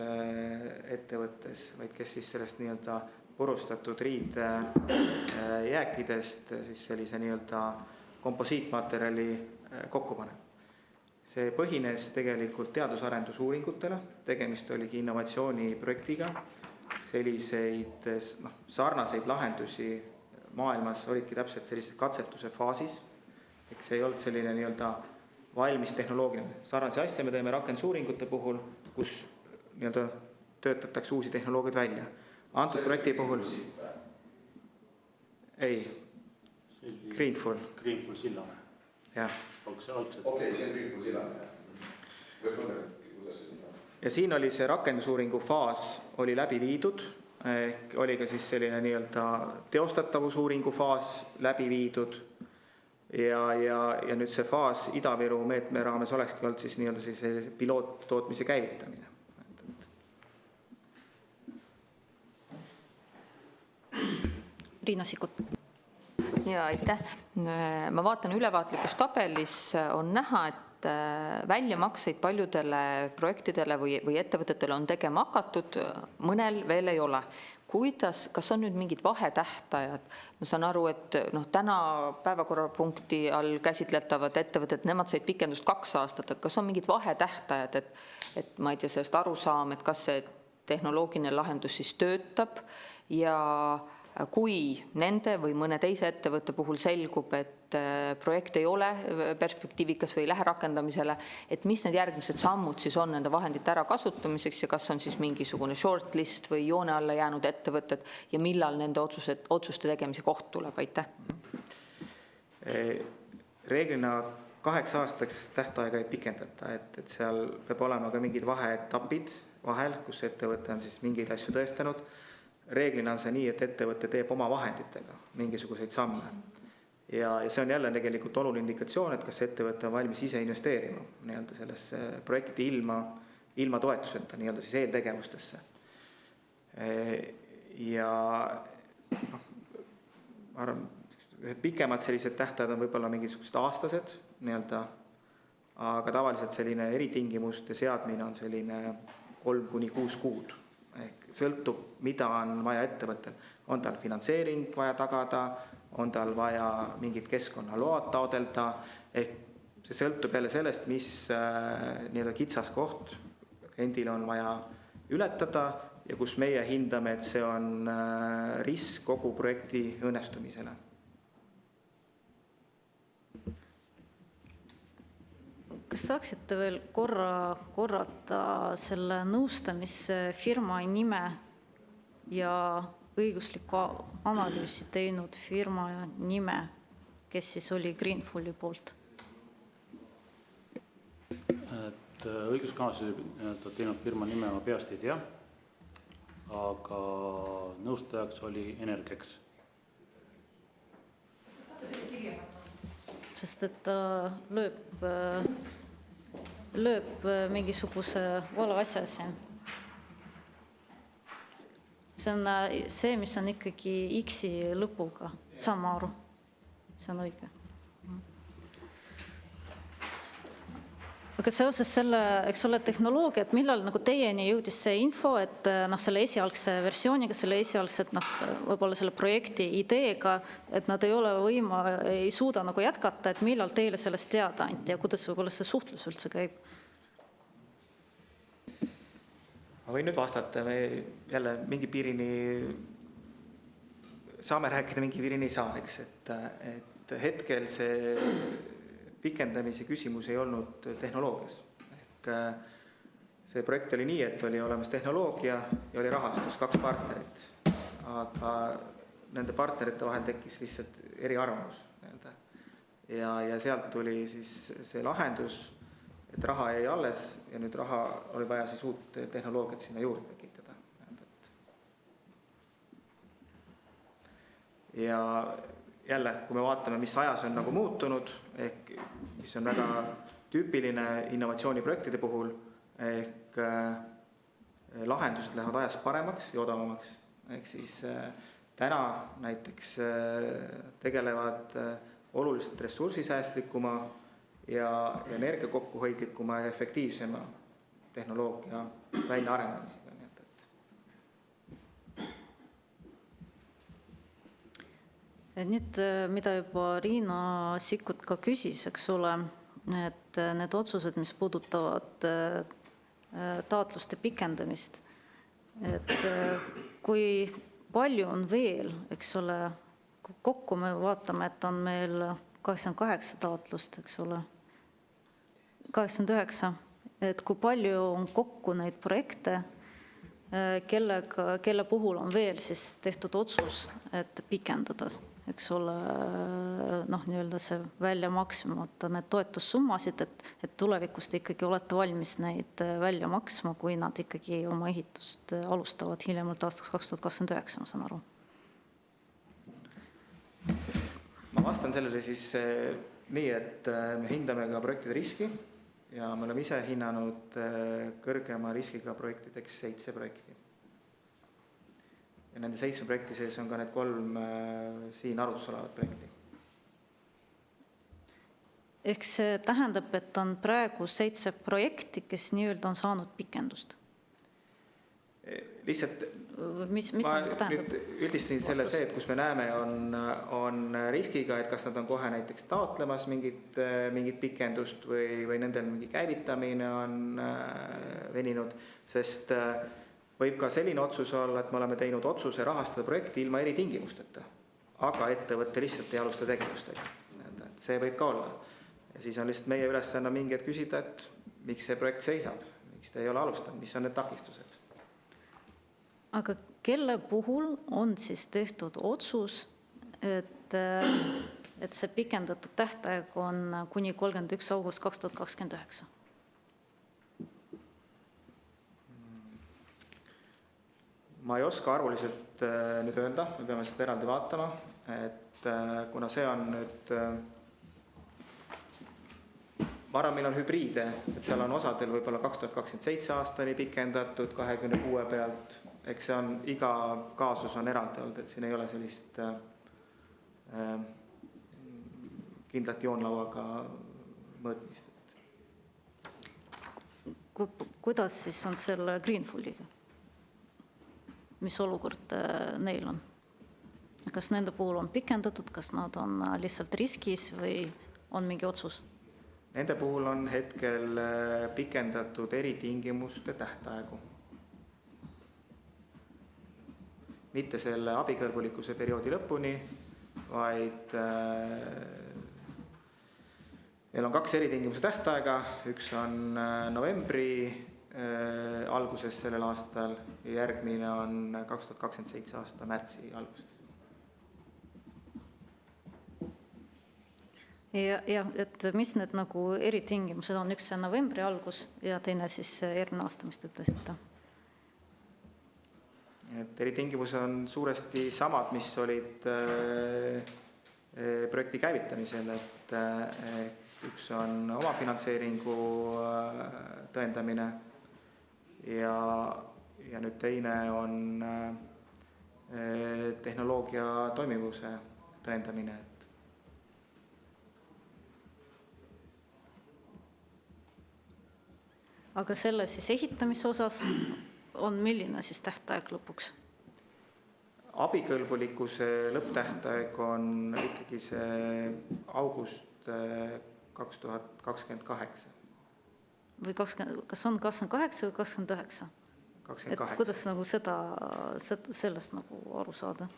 ettevõttes, vaid kes siis sellest nii-öelda purustatud riidjääkidest siis sellise nii-öelda komposiitmaterjali kokku paneb. See põhines tegelikult teadus-arendusuuringutele, tegemist oligi innovatsiooniprojektiga, selliseid sarnaseid lahendusi maailmas olidki täpselt sellises katsetuse faasis, eks see ei olnud selline nii-öelda valmis tehnoloogiline. Sarnase asja me teeme rakendusuuringute puhul, kus nii-öelda töötatakse uusi tehnoloogiaid välja. Antud projekti puhul ei, Greenful. Greenful Sillamäe. Jah. Okei, see on Greenful Sillamäe. Ja siin oli see rakendusuuringu faas oli läbi viidud, oli ka siis selline nii-öelda teostatavusuuringu faas läbi viidud ja nüüd see faas Ida-Viru meetme raames olekski olnud siis nii-öelda siis piloottootmise käivitamine. Riina Sikkut. Ja aitäh. Ma vaatan ülevaatlikus tabelis on näha, et väljamakseid paljudele projektidele või ettevõtetele on tegema hakatud, mõnel veel ei ole. Kas on nüüd mingid vahetähtajad? Ma saan aru, et täna päevakorrapunkti all käsitletavad ettevõtted, nemad said pikendust 2 aastat, et kas on mingid vahetähtajad, et ma ei tea sellest aru saam, et kas see tehnoloogiline lahendus siis töötab ja kui nende või mõne teise ettevõtte puhul selgub, et projekt ei ole perspektiivikas või ei lähe rakendamisele, et mis need järgmised sammud siis on nende vahendite ära kasutamiseks ja kas on siis mingisugune shortlist või joone alla jäänud ettevõtted ja millal nende otsuste tegemise koht tuleb? Aitäh. Reeglina 8 aastaks tähtaega ei pikendata, et seal peab olema ka mingid vaheetapid vahel, kus ettevõte on siis mingeid asju tõestanud. Reeglina on see nii, et ettevõte teeb oma vahenditega mingisuguseid samme. Ja see on jälle tegelikult oluline indikatsioon, et kas ettevõte on valmis ise investeerima nii-öelda sellesse projekti ilma toetuseta nii-öelda siis eeltegevustesse. Ja ma arvan, pikemad sellised tähtajad on võib-olla mingisugused aastased nii-öelda, aga tavaliselt selline eritingimuste seadmine on selline 3-6 kuud. Ehk sõltub, mida on vaja ettevõttel. On tal finantseering vaja tagada, on tal vaja mingid keskkonnaload taodelda. Ehk see sõltub jälle sellest, mis nii-öelda kitsaskoht kliendil on vaja ületada ja kus meie hindame, et see on risk kogu projekti õnnestumisele. Kas saaksite veel korrata selle nõustamisfirma nime ja õiguslikku analüüsi teinud firma nime, kes siis oli Greenfuli poolt? Et õiguskanalüüsi teinud firma nime ma peast ei tea, aga nõustajaks oli Energex. Sest et ta lööb mingisuguse vale asja siin. see on see, mis on ikkagi X-i lõpuga, saan ma aru, see on õige. Aga seoses selle, eks ole, tehnoloogia, et millal nagu teieni jõudis see info, et selle esialgse versiooniga, selle esialgset võib-olla selle projekti ideega, et nad ei suuda nagu jätkata, et millal teile sellest teada anti ja kuidas võib-olla see suhtlus üldse käib? Ma võin nüüd vastata, me jälle mingi piirini saame rääkida, mingi piirini ei saa, eks, et hetkel see pikendamise küsimus ei olnud tehnoloogias. Ehk see projekt oli nii, et oli olemas tehnoloogia ja oli rahastus, 2 partnerit. Aga nende partnerite vahel tekkis lihtsalt eriarvamus. Ja sealt tuli siis see lahendus, et raha jäi alles ja nüüd raha oli vaja siis uut tehnoloogiat sinna juurde tekitada. Ja jälle, kui me vaatame, mis ajas on nagu muutunud, ehk mis on väga tüüpiline innovatsiooniprojektide puhul, ehk lahendused lähevad ajas paremaks ja odavamaks. Ehk siis täna näiteks tegelevad oluliselt ressursisäästlikuma ja energiakokkuhoidlikuma ja efektiivsema tehnoloogia väljaarendamisega. Nüüd, mida juba Riina Sikkut ka küsis, eks ole, et need otsused, mis puudutavad taotluste pikendamist, et kui palju on veel, eks ole, kokku me vaatame, et on meil 88 taotlust, eks ole, 89, et kui palju on kokku neid projekte, kelle puhul on veel siis tehtud otsus, et pikendada, eks ole, nii-öelda see välja maksmata need toetussummasid, et tulevikus te ikkagi olete valmis neid välja maksma, kui nad ikkagi oma ehitust alustavad hiljemalt aastaks 2029, ma saan aru. Ma vastan sellele siis nii, et me hindame ka projektide riski ja me oleme ise hinnanud kõrgema riskiga projektideks 7 projekti. Ja nende 7 projekti sees on ka need 3 siin arutus olevat projekti. Ehk see tähendab, et on praegu 7 projekti, kes nii-öelda on saanud pikendust? Lihtsalt mis ma tähendab? Üldistasin selle see, et kus me näeme on riskiga, et kas nad on kohe näiteks taotlemas mingit pikendust või nendel mingi käivitamine on veninud, sest võib ka selline otsus olla, et me oleme teinud otsuse rahastada projekti ilma eritingimusteta, aga ettevõtte lihtsalt ei alusta tegevustega. See võib ka olla. Ja siis on lihtsalt meie ülesanne mingi hetk küsida, et miks see projekt seisab, miks te ei ole alustanud, mis on need takistused. Aga kelle puhul on siis tehtud otsus, et see pikendatud tähtaeg on kuni 31. august 2029? Ma ei oska arvuliselt nüüd öelda, me peame seda eraldi vaatama, et kuna see on nüüd, ma arvan, meil on hübriide, et seal on osadel võib-olla 2027 aastani pikendatud 26 pealt, eks see on, iga kaasus on eraldi olnud, et siin ei ole sellist kindlat joonlauaga mõõtmist. Kuidas siis on selle Greenfuliga? Mis olukord neil on? Kas nende puhul on pikendatud, kas nad on lihtsalt riskis või on mingi otsus? Nende puhul on hetkel pikendatud eritingimuste tähtaegu. Mitte selle abikõlbulikkuse perioodi lõpuni, vaid meil on 2 eritingimuse tähtaega, üks on novembri alguses sellel aastal ja järgmine on 2027 aasta märtsi alguses. Ja et mis need nagu eritingimused on, üks novembri algus ja teine siis järgmine aasta, mis te ütlesite? Et eritingimused on suuresti samad, mis olid projekti käivitamisel, et üks on omafinantseeringu tõendamine ja nüüd teine on tehnoloogia toimivuse tõendamine. Aga selle siis ehitamise osas on milline siis tähtaeg lõpuks? Abikõlbulikkuse lõpptähtaeg on ikkagi see august 2028. Või 20, kas on 28 või 29? 28. Kuidas nagu sellest nagu aru saada?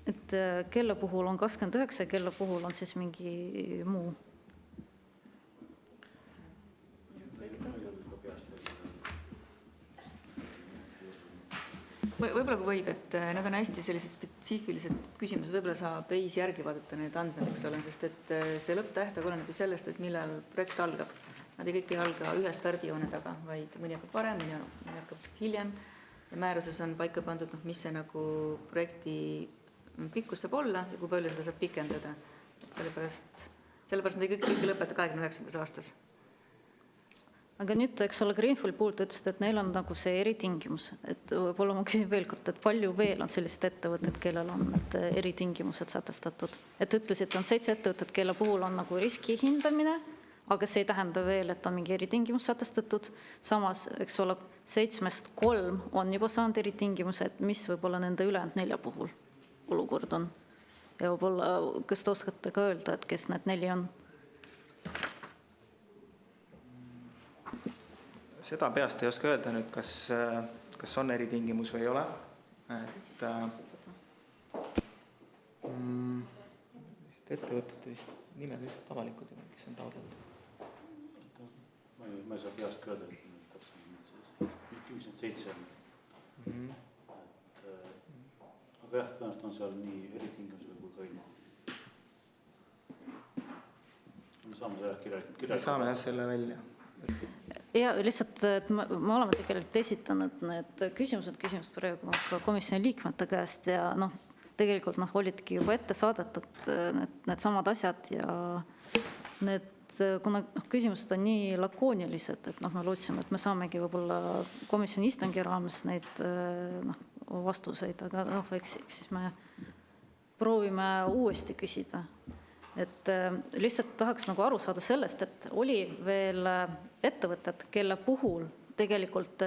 Et kelle puhul on 29 ja kelle puhul on siis mingi muu? Võib-olla kui võib, et need on hästi sellised spetsiifilised küsimused, võib-olla saab EIS järgi vaadata need andmed, eks ole, sest et see lõpptähtaeg oleneb ju sellest, et millal projekt algab. Nad kõik ei alga ühe stardijoone taga, vaid mõni hakkab varem, mõni hakkab hiljem. Ja määruses on paika pandud, mis see nagu projekti pikkus saab olla ja kui palju seda saab pikendada. Et sellepärast nad kõik lõpeta 29. aastas. Aga nüüd, eks ole, Greenfield puhul te ütlesite, et neil on nagu see eritingimus. Et võib-olla ma küsin veel kord, et palju veel on sellised ettevõtted, kellel on need eritingimused sätestatud? Et ütlesid, on 7 ettevõtted, kelle puhul on nagu riski hindamine, aga see ei tähenda veel, et on mingi eritingimus sätestatud. Samas, eks ole, 7-st 3 on juba saanud eritingimused, mis võib-olla nende ülejäänud 4 puhul olukord on. Ja võib-olla, kas te oskate ka öelda, et kes need 4 on? Seda peast ei oska öelda nüüd, kas on eritingimus või ei ole. Et ettevõtete vist nimed vist avalikud, kes on taotlenud. Ma ei saa peast ka öelda, mis need 7 on. Aga jah, tõenäoliselt on seal nii eritingimusega kui ka ilma. Me saame selle kirjalikult. Me saame jah selle välja. Ja lihtsalt, et me oleme tegelikult esitanud need küsimused praegu ka komisjoni liikmete käest ja tegelikult olidki juba ette saadetud need samad asjad ja need, kuna küsimused on nii lakoonilised, et me lootsime, et me saamegi võib-olla komisjoni istungi raames neid vastuseid, aga eks siis me proovime uuesti küsida. Et lihtsalt tahaks nagu aru saada sellest, et oli veel ettevõtted, kelle puhul tegelikult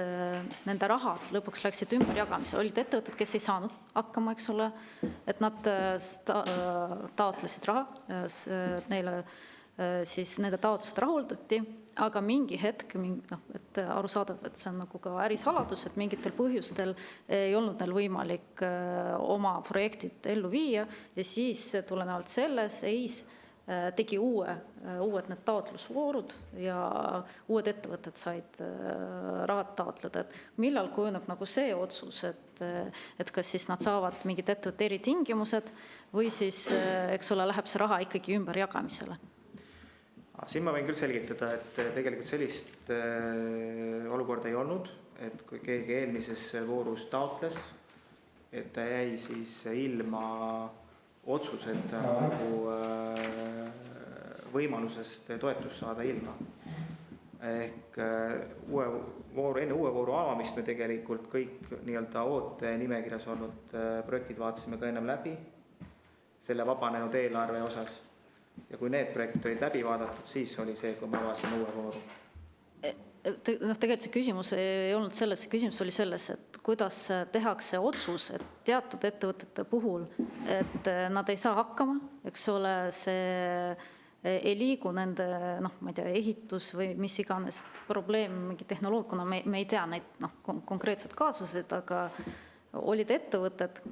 nende rahad lõpuks läksid ümberjagamisele. Olid ettevõtted, kes ei saanud hakkama, eks ole, et nad taotlesid raha, neile siis nende taotlused rahuldati, aga mingi hetk, et aru saadav, et see on nagu ka ärisaladus, et mingitel põhjustel ei olnud neil võimalik oma projektid ellu viia ja siis tulenevalt selles EIS tegi uued need taotlusvoorud ja uued ettevõtted said rahad taotleda. Et millal kujuneb nagu see otsus, et kas siis nad saavad mingid ettevõtte eritingimused või siis, eks ole, läheb see raha ikkagi ümberjagamisele? Siin ma võin küll selgitada, et tegelikult sellist olukorda ei olnud, et kui keegi eelmises voorus taotles, et ta jäi siis ilma otsuseta võimalusest toetust saada ilma. Ehk enne uue vooru avamist me tegelikult kõik nii-öelda oote nimekirjas olnud projektid vaatasime ka ennem läbi selle vabanenud eelarve osas. Ja kui need projektid olid läbi vaadatud, siis oli see, kui me avasime uue vooru. Tegelikult see küsimus ei olnud selles, see küsimus oli selles, et kuidas tehakse otsus, et teatud ettevõtete puhul, et nad ei saa hakkama, eks ole, see ei liigu nende, ma ei tea, ehitus või mis iganes probleem, mingi tehnoloogia, kuna me ei tea neid konkreetsed kaasused, aga olid ettevõtted,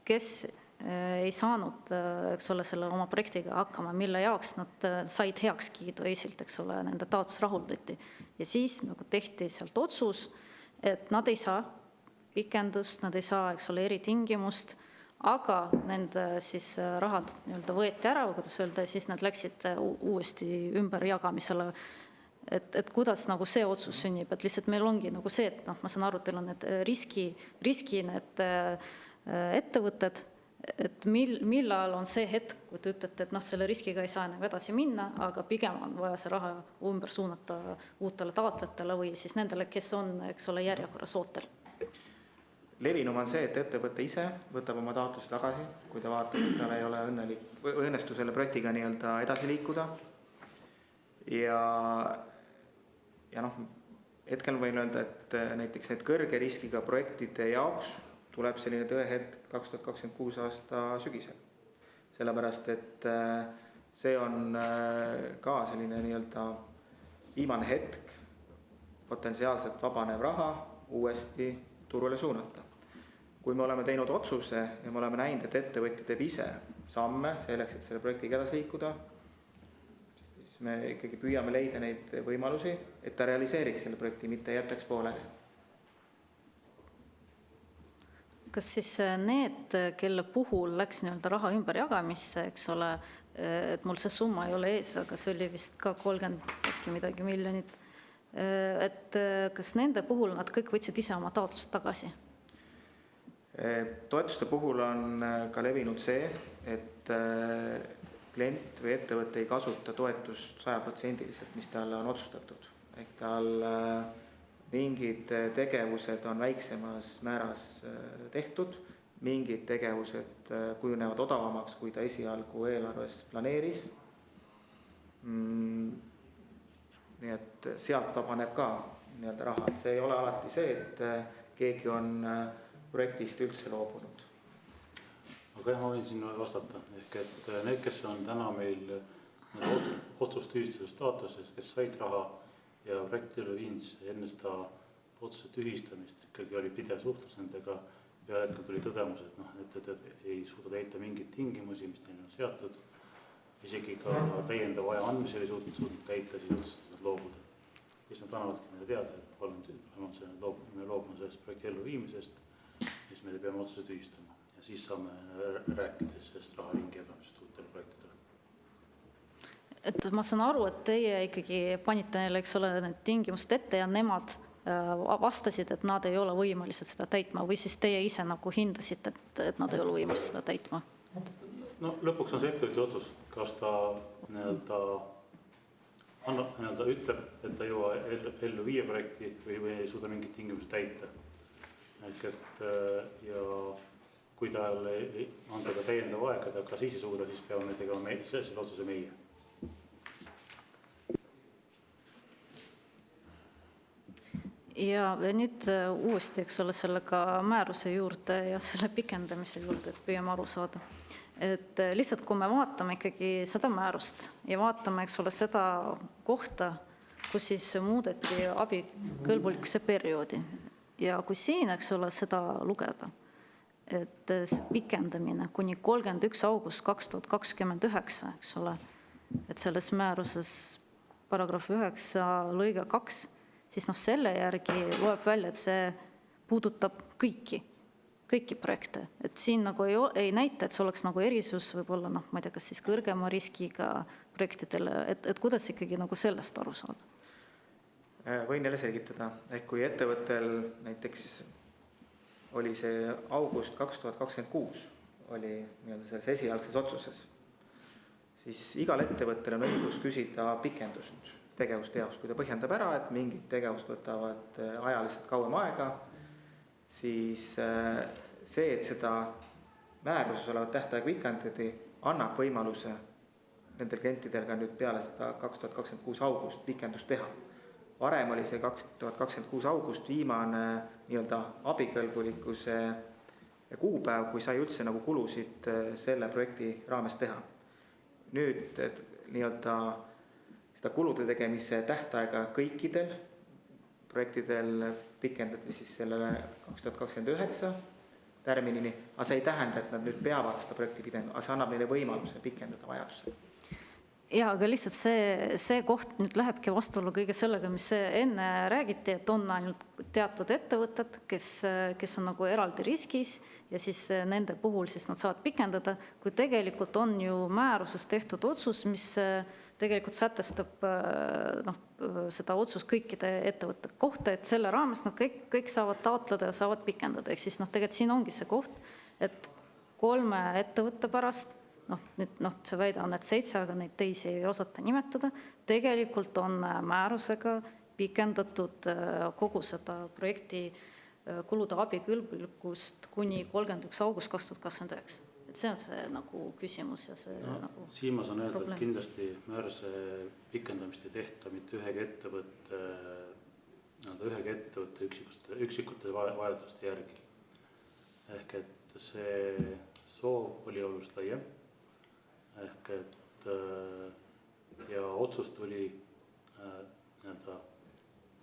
kes ei saanud, eks ole, selle oma projektiga hakkama, mille jaoks nad said heakskiidu EIS-ilt, eks ole, nende taotlus rahuldati. Ja siis nagu tehti sealt otsus, et nad ei saa pikendust, nad ei saa, eks ole, eritingimust, aga nende siis rahad võeti ära, või kuidas öelda, ja siis nad läksid uuesti ümberjagamisele. Et kuidas nagu see otsus sünnib, et lihtsalt meil ongi nagu see, et ma saan aru, teil on need riski need ettevõtted, et millal on see hetk, kui te ütlete, et selle riskiga ei saa enam edasi minna, aga pigem on vaja see raha ümber suunata uutele taotlejatele või siis nendele, kes on, eks ole, järjekorras ootel? levinum on see, et ettevõte ise võtab oma taotluse tagasi, kui ta vaatab, et tal ei ole õnnestu selle projektiga nii-öelda edasi liikuda. Ja noh, hetkel võin öelda, et näiteks need kõrge riskiga projektide jaoks tuleb selline tõehetk 2026 aasta sügisel. Sellepärast, et see on ka selline nii-öelda viimane hetk potentsiaalselt vabanev raha uuesti turule suunata. Kui me oleme teinud otsuse ja me oleme näinud, et ettevõtja teeb ise samme selleks, et selle projektiga edasi liikuda, siis me ikkagi püüame leida neid võimalusi, et ta realiseeriks selle projekti, mitte jätaks pooleli. Kas siis need, kelle puhul läks nii-öelda raha ümberjagamisse, eks ole, et mul see summa ei ole ees, aga see oli vist ka 30 midagi miljonit, et kas nende puhul nad kõik võtsid ise oma taotlust tagasi? Toetuste puhul on ka levinud see, et klient või ettevõte ei kasuta toetust 100%, mis talle on otsustatud. Ehk tal mingid tegevused on väiksemas määras tehtud, mingid tegevused kujunevad odavamaks, kui ta esialgu eelarves planeeris. Nii et sealt vabaneb ka nii-öelda raha. Et see ei ole alati see, et keegi on projektist üldse loobunud. Aga ma võin siin vastata. Ehk et need, kes on täna meil otsustühistuse staatuses, kes said raha ja projektile viinud enne seda otsuse tühistamist, ikkagi oli pidev suhtlus nendega ja hetkel tuli tõdemus, et ei suuda täita mingeid tingimusi, mis neil on seatud. Isegi ka täiendava aja andmisi oli suutnud täita, siis otsustatud loobuda. Siis nad annavadki meile teada, et me loobume sellest projekti ellu viimisest, siis me peame otsuse tühistama ja siis saame rääkida sellest raha ringi jagamisest uutele projektidele. Et ma saan aru, et teie ikkagi panite neile, eks ole, need tingimused ette ja nemad vastasid, et nad ei ole võimelised seda täitma või siis teie ise nagu hindasite, et nad ei ole võimelised seda täitma? No lõpuks on see ettevõtja otsus, kas ta ütleb, et ta jõua ellu viie projekti või ei suuda mingit tingimused täita. Ja kui ta ei anda ka täiendav aeg, et kas ise suuda, siis peame tegema selle otsuse meie. Ja nüüd uuesti, eks ole, sellega määruse juurde ja selle pikendamise juurde, et püüame aru saada. Et lihtsalt, kui me vaatame ikkagi seda määrust ja vaatame, eks ole, seda kohta, kus siis muudeti abikõlbulikkuse perioodi. Ja kui siin, eks ole, seda lugeda, et see pikendamine kuni 31. august 2029, eks ole, et selles määruses paragrahv 9 lõige 2, siis selle järgi loeb välja, et see puudutab kõiki projekte. Et siin nagu ei näita, et see oleks nagu erisus võib-olla, ma ei tea, kas siis kõrgema riskiga projektidele, et kuidas ikkagi nagu sellest aru saada? Võin jälle selgitada. Ehk kui ettevõttel näiteks oli see august 2026, oli selles esialgses otsuses, siis igal ettevõttel on õigus küsida pikendust tegevuste jaoks, kui ta põhjendab ära, et mingid tegevust võtavad ajaliselt kauem aega, siis see, et seda määruses olevat tähtaega pikendati, annab võimaluse nendel klientidel ka nüüd peale seda 2026 august pikendust teha. Varem oli see 2026 august viimane nii-öelda abikõlbulikkuse kuupäev, kui sai üldse nagu kulusid selle projekti raames teha. Nüüd nii-öelda seda kulude tegemise tähtaega kõikidel projektidel pikendati siis sellele 2029 tärminini, aga see ei tähenda, et nad nüüd peavad seda projekti pidendama, aga see annab neile võimaluse pikendada vajadusel. Ja, aga lihtsalt see koht nüüd lähebki vastuolu kõige sellega, mis enne räägiti, et on ainult teatud ettevõtted, kes on nagu eraldi riskis ja siis nende puhul siis nad saavad pikendada, kui tegelikult on ju määruses tehtud otsus, mis tegelikult sätestab seda otsust kõikide ettevõtte kohta, et selle raames nad kõik saavad taotleda ja saavad pikendada. Ehk siis tegelikult siin ongi see koht, et 3 ettevõtte pärast, see väide on, et 7, aga neid teisi ei osata nimetada, tegelikult on määrusega pikendatud kogu seda projekti kulude abikõlbulikkust kuni 31. august 2029. Et see on see nagu küsimus ja see nagu siin ma saan öelda, et probleem. kindlasti määruse pikendamist ei tehta mitte ühegi ettevõtte üksikute vajaduste järgi. Ehk et see soov oli oluliselt laiem. Ehk et ja otsus tuli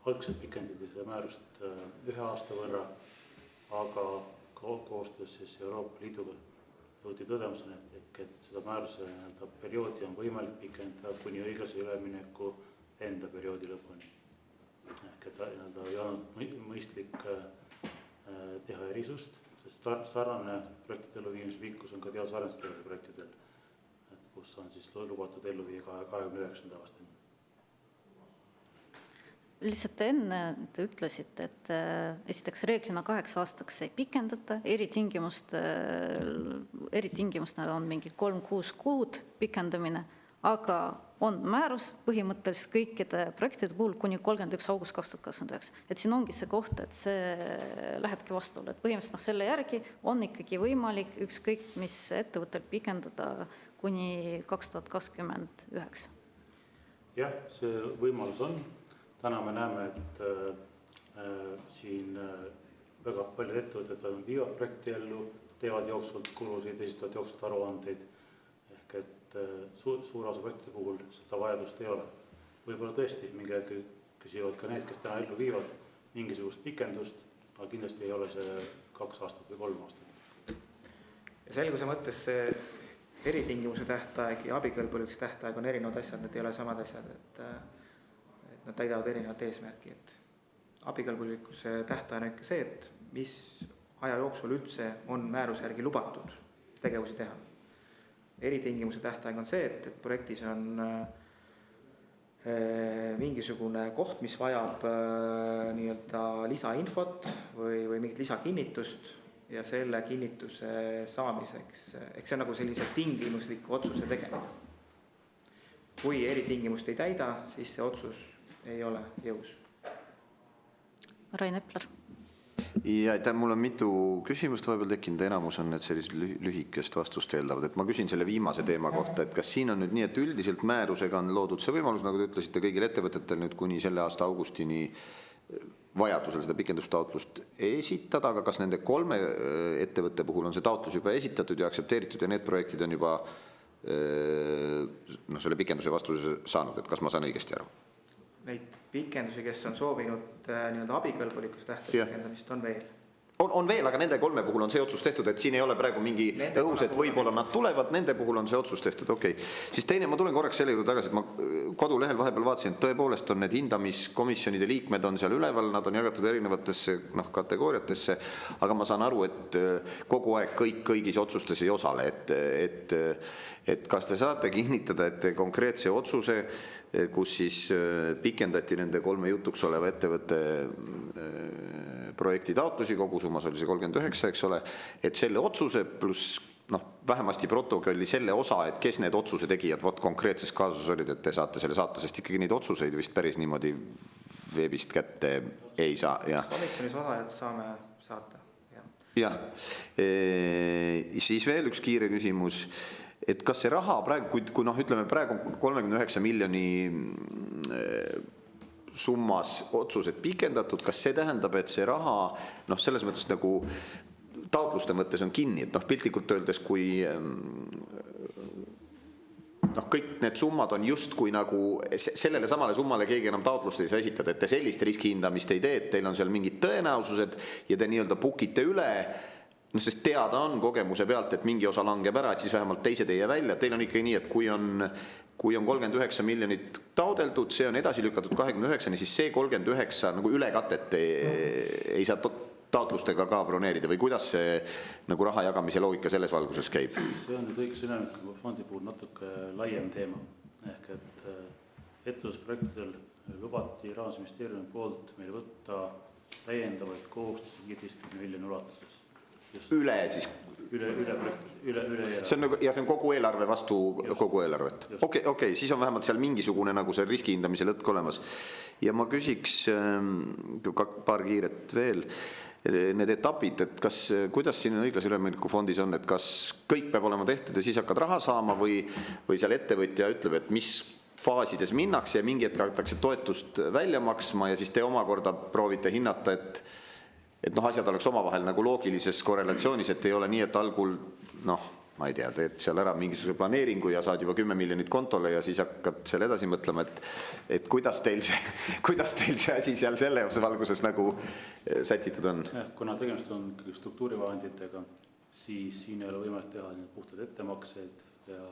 algselt pikendati see määrust 1 aasta võrra, aga koostöös siis Euroopa Liiduga jõudi tõdemuseni, et seda määruse perioodi on võimalik pikendada kuni õiglase ülemineku enda perioodi lõpuni. Ehk et ei olnud mõistlik teha erisust, sest sarnane projektide elluviimise pikkus on ka teadus- ja arendustegevuse projektidel, kus on siis lubatud ellu viia 2029. aastani. Lihtsalt enne te ütlesite, et esiteks reeglina 8 aastaks ei pikendata, eritingimustena on mingi 3-6 kuud pikendamine, aga on määrus põhimõtteliselt kõikide projektide puhul kuni 31. august 2029. Et siin ongi see koht, et see lähebki vastuolu, et põhimõtteliselt selle järgi on ikkagi võimalik ükskõik mis ettevõttel pikendada kuni 2029. Jah, see võimalus on. Täna me näeme, et siin väga paljud ettevõtted viivad projekti ellu, teevad jooksvalt kulusid, esitavad jooksvalt aruandeid. Ehk et suur osa projektide puhul seda vajadust ei ole. Võib-olla tõesti mingi hetkel küsivad ka need, kes täna ellu viivad mingisugust pikendust, aga kindlasti ei ole see 2 aastat või 3 aastat. Ja selguse mõttes see eritingimuse tähtaeg ja abikõlbulikkuse tähtaeg on erinevad asjad, need ei ole samad asjad, et nad täidavad erinevat eesmärki, et abikõlbulikkuse tähtaeg on ikka see, et mis aja jooksul üldse on määruse järgi lubatud tegevusi teha. Eritingimuse tähtaeg on see, et projektis on mingisugune koht, mis vajab nii-öelda lisainfot või mingit lisakinnitust ja selle kinnituse saamiseks, eks see on nagu sellise tingimusliku otsuse tegemine. Kui eritingimust ei täida, siis see otsus ei ole jõus. Rain Epler. Ja mul on mitu küsimust vahepeal tekkinud, enamus on need sellised lühikest vastust eeldavad. Et ma küsin selle viimase teema kohta, et kas siin on nüüd nii, et üldiselt määrusega on loodud see võimalus, nagu te ütlesite, kõigil ettevõtetel nüüd kuni selle aasta augustini vajadusel seda pikendustaotlust esitada, aga kas nende 3 ettevõtte puhul on see taotlus juba esitatud ja aktsepteeritud ja need projektid on juba selle pikenduse vastuse saanud, et kas ma saan õigesti aru? Neid pikendusi, kes on soovinud nii-öelda abikõlbulikkuse tähtaega pikendamist, on veel. On veel, aga nende 3 puhul on see otsus tehtud, et siin ei ole praegu mingi õhus, et võib-olla nad tulevad, nende puhul on see otsus tehtud, okei. Siis teine, ma tulen korraks selle juurde tagasi, et ma kodulehel vahepeal vaatasin, et tõepoolest on need hindamiskomisjonide liikmed on seal üleval, nad on jagatud erinevatesse kategooriatesse, aga ma saan aru, et kogu aeg kõigis otsustes ei osale, et kas te saate kinnitada, et te konkreetse otsuse, kus siis pikendati nende 3 jutuks oleva ettevõtte projekti taotlusi, kogu summas oli see 39, eks ole, et selle otsuse pluss vähemasti protokolli selle osa, et kes need otsuse tegijad konkreetses kaasuses olid, et te saate selle saata, sest ikkagi neid otsuseid vist päris niimoodi veebist kätte ei saa. Komisjonis osajad saame saata. Jah, siis veel üks kiire küsimus, et kas see raha praegu, kui ütleme praegu 39 miljoni summas otsused pikendatud, kas see tähendab, et see raha selles mõttes nagu taotluste mõttes on kinni, et piltlikult öeldes, kui kõik need summad on justkui nagu sellele samale summale keegi enam taotlust ei saa esitada, et te sellist riskihindamist ei tee, et teil on seal mingid tõenäosused ja te nii-öelda bookite üle, sest teada on kogemuse pealt, et mingi osa langeb ära, et siis vähemalt teised ei jää välja. Teil on ikkagi nii, et kui on 39 miljonit taodeldud, see on edasi lükatud 29-ni, siis see 39 nagu ülekatet ei saa taotlustega ka broneerida või kuidas see nagu raha jagamise loogika selles valguses käib? See on nüüd õiguse ülemineku fondi puhul natuke laiem teema. Ehk et ettevõtlusprojektidel lubati Rahandusministeeriumi poolt meil võtta täiendavaid kohustusi 15 miljoni ulatuses. Üle siis? Üle eelarve. See on nagu, ja see on kogu eelarve vastu kogu eelarvet. Okei, siis on vähemalt seal mingisugune nagu see riskihindamise lõtk olemas. Ja ma küsiks paar kiiret veel. need etapid, et kuidas siin õiglase ülemineku fondis on, et kas kõik peab olema tehtud ja siis hakkad raha saama või seal ettevõtja ütleb, et mis faasides minnakse ja mingi hetk hakatakse toetust välja maksma ja siis te omakorda proovite hinnata, et asjad oleks omavahel nagu loogilises korrelatsioonis, et ei ole nii, et algul ma ei tea, teed seal ära mingisuguse planeeringu ja saad juba 10 miljonit kontole ja siis hakkad seal edasi mõtlema, et kuidas teil see asi seal selle valguses nagu sätitud on? Kuna tegemist on struktuurivahenditega, siis siin ei ole võimalik teha puhtad ettemakseid ja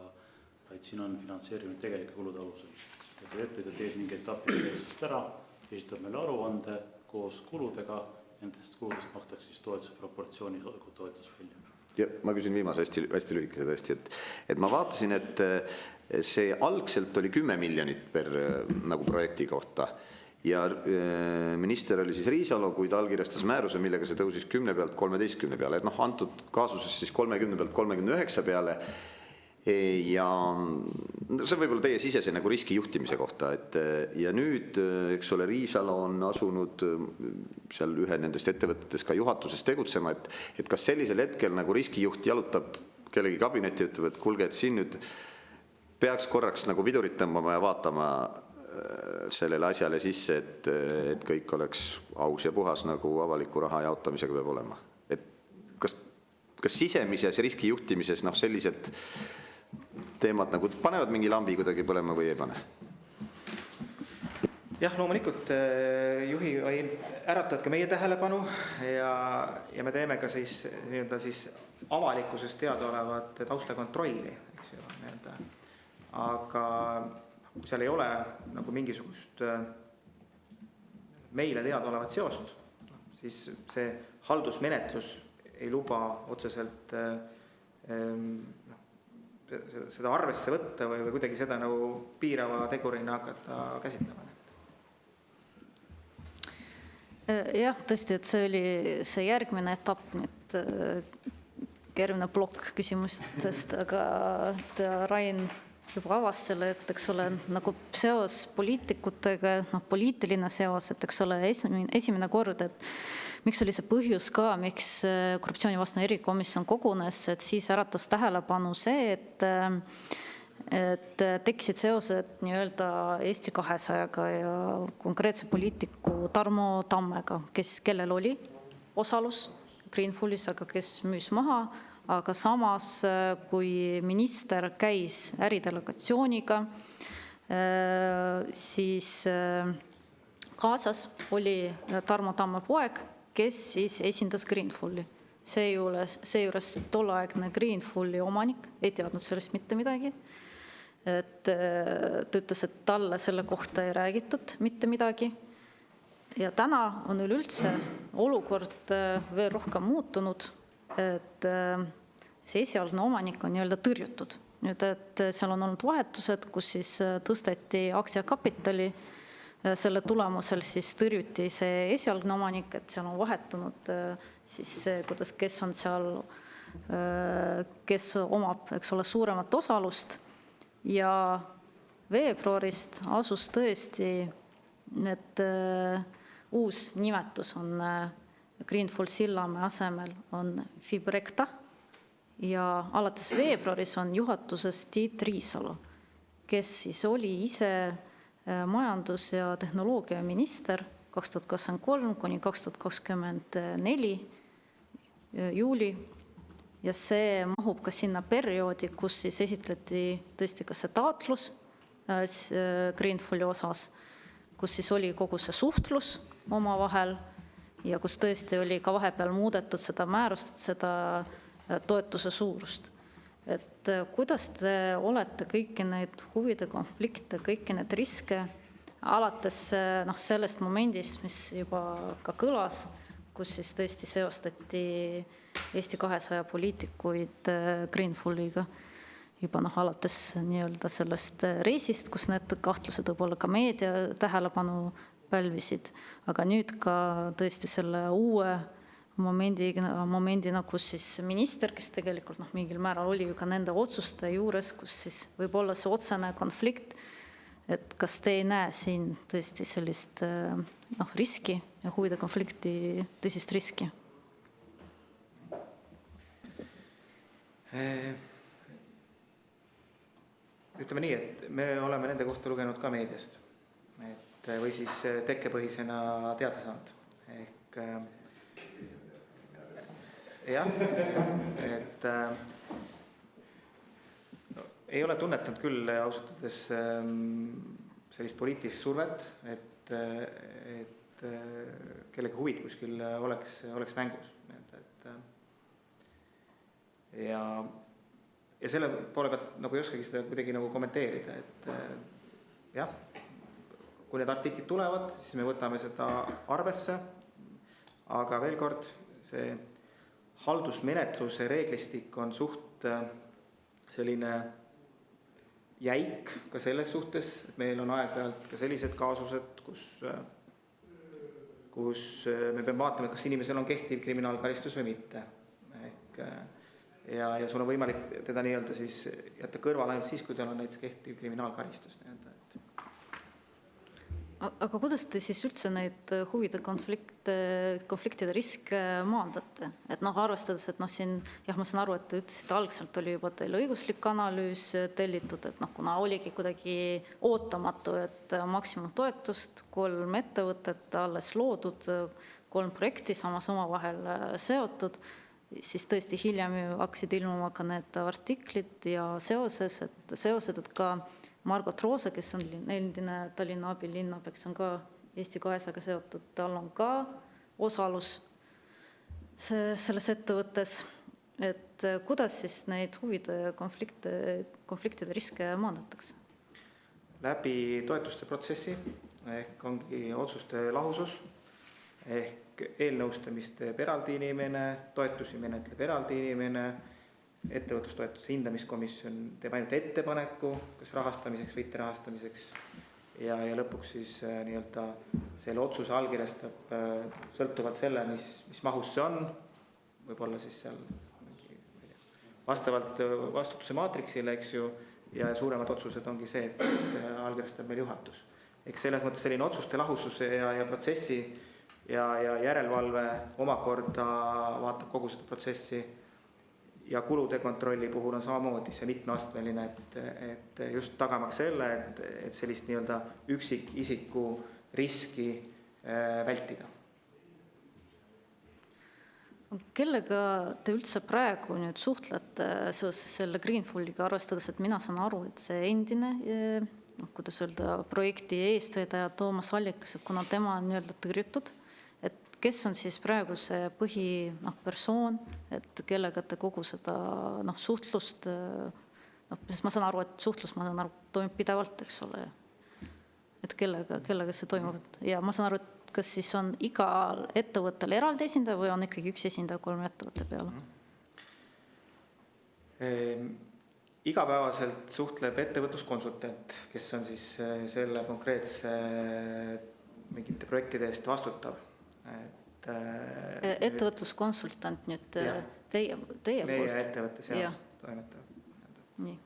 vaid siin on finantseerimine tegelike kulude alusel. Ettevõtja teeb mingi etapi tegevusest ära, esitab meile aruande koos kuludega, nendest kuludest makstakse siis toetuse proportsiooni toetus välja. Ja ma küsin viimase hästi lühikese tõesti, et ma vaatasin, et see algselt oli 10 miljonit per nagu projekti kohta ja minister oli siis Riisalo, kui ta allkirjastas määruse, millega see tõusis 10 pealt 13 peale, et antud kaasuses siis 30 pealt 39 peale ja see võib olla teie sisese nagu riski juhtimise kohta, ja nüüd, eks ole, Riisalo on asunud seal ühe nendest ettevõtetest ka juhatuses tegutsema, et kas sellisel hetkel nagu riskijuht jalutab kellegi kabinetti, ütleb, et kuulge, et siin nüüd peaks korraks nagu pidurit tõmbama ja vaatama sellele asjale sisse, et kõik oleks aus ja puhas nagu avaliku raha jaotamisega peab olema. Et kas sisemises riskijuhtimises sellised teemad nagu panevad mingi lambi kuidagi põlema või ei pane? Jah, loomulikult juhi äratavad ka meie tähelepanu ja me teeme ka siis avalikkuses teadaolevat taustakontrolli, eks ju, aga kui seal ei ole nagu mingisugust meile teadaolevat seost, siis see haldusmenetlus ei luba otseselt seda arvesse võtta või kuidagi seda nagu piirava tegurina hakata käsitlema. Jah, tõesti, et see oli see järgmine etapp, nüüd järgmine plokk küsimustest, aga Rain juba avas selle, et eks ole nagu seos poliitikutega, poliitiline seos, et eks ole esimene kord, et miks oli see põhjus ka, miks korruptsioonivastane erikomisjon kogunes, et siis äratas tähelepanu see, et tekkisid seosed nii-öelda Eesti 200-ga ja konkreetse poliitiku Tarmo Tammega, kellel oli osalus Greenfulis, aga kes müüs maha, aga samas kui minister käis äridelegatsiooniga, siis kaasas oli Tarmo Tamme poeg, kes siis esindas Greenfuli. Seejuures tolleaegne Greenfuli omanik ei teadnud sellest mitte midagi. Et ta ütles, et talle selle kohta ei räägitud mitte midagi. Ja täna on üleüldse olukord veel rohkem muutunud, et see esialgne omanik on nii-öelda tõrjutud. Nüüd, et seal on olnud vahetused, kus siis tõsteti aktsiakapitali. Selle tulemusel siis tõrjuti see esialgne omanik, et seal on vahetunud siis kuidas, kes on seal, kes omab, eks ole, suuremat osalust. Ja veebruarist asus tõesti, et uus nimetus on Greenful Sillamäe asemel on Fibrecta ja alates veebruaris on juhatuses Tiit Riisalo, kes siis oli ise majandus- ja tehnoloogiaminister 2023 kuni 2024 juuli. Ja see mahub ka sinna perioodi, kus siis esitleti tõesti ka see taotlus Greenfuli osas, kus siis oli kogu see suhtlus omavahel ja kus tõesti oli ka vahepeal muudetud seda määrust, seda toetuse suurust. Et kuidas te olete kõiki neid huvide konflikte, kõiki need riske, alates sellest momendist, mis juba ka kõlas, kus siis tõesti seostati Eesti 200 poliitikuid Greenfuliga, juba alates nii-öelda sellest reisist, kus need kahtlused võib-olla ka meedia tähelepanu pälvisid, aga nüüd ka tõesti selle uue momendina, kus siis minister, kes tegelikult mingil määral oli ju ka nende otsuste juures, kus siis võib olla see otsene konflikt, et kas te ei näe siin tõesti sellist riski ja huvide konflikti tõsist riski? Ütleme nii, et me oleme nende kohta lugenud ka meediast, või siis tekkepõhisena teada saanud. Ehk jah, et ei ole tunnetanud küll ausalt öeldes sellist poliitilist survet, et kellegi huvid kuskil oleks mängus. Ja selle poole pealt nagu ei oskagi seda kuidagi nagu kommenteerida, et jah, kui need artiklid tulevad, siis me võtame seda arvesse, aga veel kord, see haldusmenetluse reeglistik on suht selline jäik ka selles suhtes, et meil on aeg-ajalt ka sellised kaasused, kus me peame vaatama, kas inimesel on kehtiv kriminaalkaristus või mitte. Ja sul on võimalik teda nii-öelda siis jätta kõrval ainult siis, kui tal on näiteks kehtiv kriminaalkaristus. Aga kuidas te siis üldse neid huvide konfliktide riske maandate? Et arvestades, et siin, jah, ma saan aru, et te ütlesite, algselt oli juba teil õiguslik analüüs tellitud, et kuna oligi kuidagi ootamatu, et maksimumtoetust 3 ettevõtet alles loodud, 3 projekti samas omavahel seotud, siis tõesti hiljem ju hakkasid ilmuma ka need artiklid ja seosed, et ka Margot Roose, kes on endine Tallinna abilinnapea, kes on ka Eesti 200-ga seotud, tal on ka osalus selles ettevõttes. Et kuidas siis neid huvide konfliktide riske maandatakse? Läbi toetuste protsessi, ehk ongi otsuste lahusus, ehk eelnõustamist teeb eraldi inimene, toetusi menetleb eraldi inimene, ettevõtlustoetuste hindamiskomisjon teeb ainult ettepaneku, kas rahastamiseks või mitte rahastamiseks, ja lõpuks siis nii-öelda selle otsuse allkirjastab sõltuvalt selle, mis mahus see on, võib-olla siis seal vastavalt vastutuse maatriksile, eks ju, ja suuremad otsused ongi see, et allkirjastab meil juhatus. Eks selles mõttes selline otsuste lahususe ja protsessi ja järelevalve omakorda vaatab kogu seda protsessi ja kulude kontrolli puhul on samamoodi see mitmeastmeline, et just tagamaks selle, et sellist nii-öelda üksikisiku riski vältida. Kellega te üldse praegu nüüd suhtlete seoses selle Greenfulliga, arvestades, et mina saan aru, et see endine kuidas öelda, projekti eestvedaja Toomas Allikas, et kuna tema on nii-öelda tõrjutud, et kes on siis praegu see põhipersoon, et kellega te kogu seda suhtlust, sest ma saan aru, et suhtlus, toimub pidevalt, eks ole, et kellega see toimub. Ja ma saan aru, et kas siis on igal ettevõttel eraldi esindaja või on ikkagi üks esindaja 3 ettevõtte peale? Igapäevaselt suhtleb ettevõtluskonsultant, kes on siis selle konkreetse mingite projektide eest vastutav. Ettevõtluskonsultant nüüd teie meie poolt? Meie ettevõttes toimetav. Nii.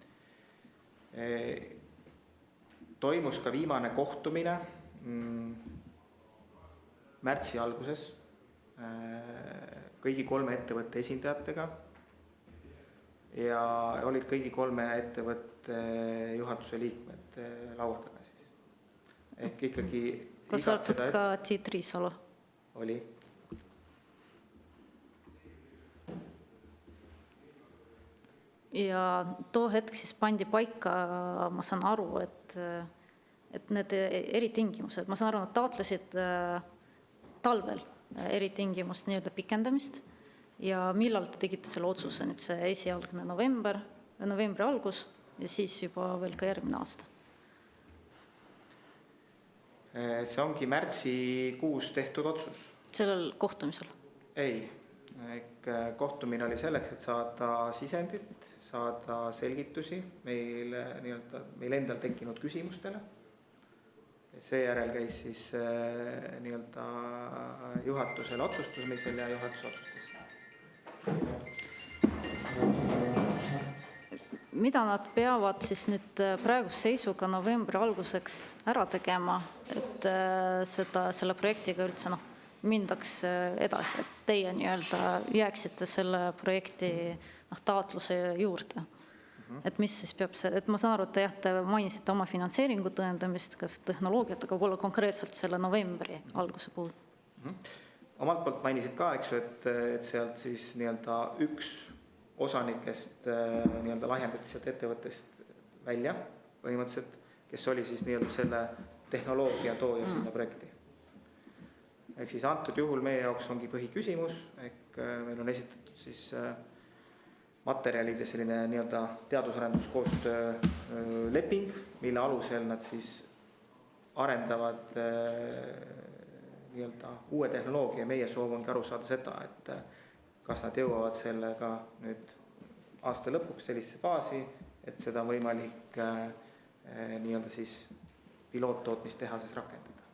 Toimus ka viimane kohtumine märtsi alguses kõigi 3 ettevõtte esindajatega ja olid kõigi 3 ettevõtte juhatuse liikmed laua taga siis. Ehk ikkagi kas oled ka Tiit Riisalo? Oli. Ja too hetk siis pandi paika, ma saan aru, et need eritingimused, ma saan aru, nad taotlesid talvel eritingimust nii-öelda pikendamist ja millal te tegite selle otsuse, nüüd see esialgne novembri algus ja siis juba veel ka järgmine aasta? See ongi märtsikuus tehtud otsus. Sellel kohtumisel? Ei, kohtumine oli selleks, et saada sisendit, saada selgitusi meil endal tekkinud küsimustele. Seejärel käis siis nii-öelda juhatusel otsustamisel ja juhatus otsustas. Mida nad peavad siis nüüd praeguse seisuga novembri alguseks ära tegema, et selle projektiga üldse mindaks edasi, et teie nii-öelda jääksite selle projekti taotluse juurde? Et mis siis peab see, et ma saan aru, et jah, te mainisite oma finantseeringu tõendamist, kas tehnoloogiat, aga võib-olla konkreetselt selle novembri alguse puhul? Omalt poolt mainisid ka, eks ju, et sealt siis nii-öelda üks osanikest nii-öelda lahjendati sealt ettevõttest välja põhimõtteliselt, kes oli siis nii-öelda selle tehnoloogia tooja sinna projekti. Ehk siis antud juhul meie jaoks ongi põhiküsimus, ehk meil on esitatud siis materjalid ja selline nii-öelda teadus-arenduskoostöö leping, mille alusel nad siis arendavad nii-öelda uue tehnoloogia. Meie soov ongi aru saada seda, et kas nad jõuavad sellega nüüd aasta lõpuks sellise faasi, et seda on võimalik nii-öelda siis piloottootmistehases rakendada.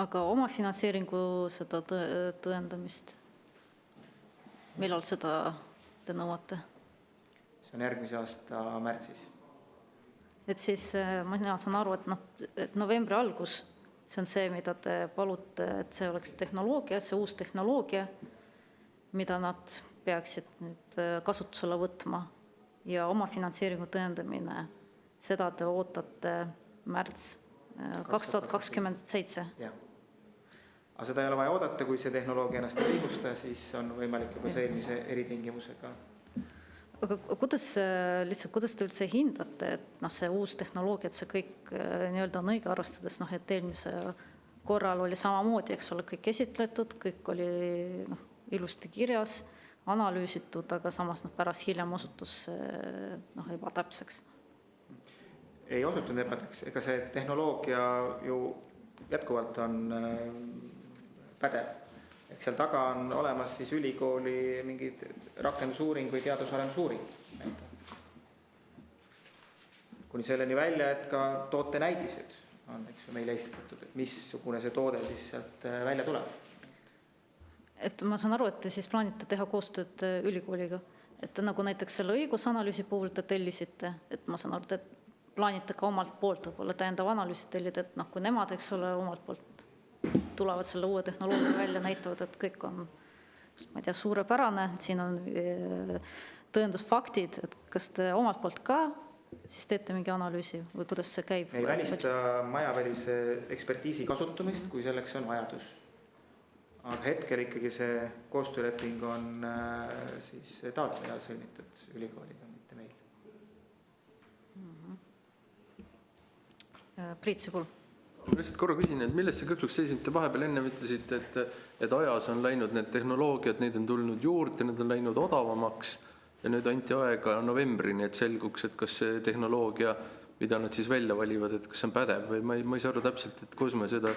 Aga oma finantseeringu seda tõendamist, millal seda te nõuate? See on järgmise aasta märtsis. Et siis ma saan aru, et novembri algus, see on see, mida te palute, et see oleks tehnoloogia, see uus tehnoloogia, mida nad peaksid nüüd kasutusele võtma ja oma finantseeringu tõendamine, seda te ootate märts 2027. Jah. Aga seda ei ole vaja oodata, kui see tehnoloogia ennast ei õigusta, siis on võimalik juba see eelmise eritingimusega. Aga kuidas te üldse hindate, et see uus tehnoloogia, et see kõik nii-öelda on õige arvestades, et eelmise korral oli samamoodi, eks ole, kõik esitletud, kõik oli ilusti kirjas, analüüsitud, aga samas pärast hiljem osutus ebatäpseks. Ei osutunud ebatäpseks, ega see tehnoloogia ju jätkuvalt on pädev. Ehk seal taga on olemas siis ülikooli mingid rakendusuuring või teadusarendusuuring. Kuni selleni välja, et ka toote näidised on meile esitatud, et missugune see toode siis sealt välja tuleb. Et ma saan aru, et te siis plaanite teha koostööd ülikooliga, et nagu näiteks selle õigusanalüüsi puhul te tellisite, et ma saan aru, et plaanite ka omalt poolt võib-olla täiendav analüüsi tellida, et kui nemad, eks ole, omalt poolt tulevad selle uue tehnoloogia välja, näitavad, et kõik on, ma ei tea, suurepärane, siin on tõendusfaktid, et kas te omalt poolt ka siis teete mingi analüüsi või kuidas see käib? Ei välista majavälise ekspertiisi kasutamist, kui selleks on vajadus. Aga hetkel ikkagi see koostööleping on siis taotlejal sõlmitud ülikooliga, mitte meil. Priit Sibul. Ma lihtsalt korra küsin, et millest see kõhkluks seisib? Te vahepeal enne ütlesite, et ajas on läinud need tehnoloogiad, neid on tulnud juurde, need on läinud odavamaks ja nüüd anti aega novembrini, et selguks, et kas see tehnoloogia, mida nad siis välja valivad, et kas see on pädev või ma ei saa aru täpselt, et kus me seda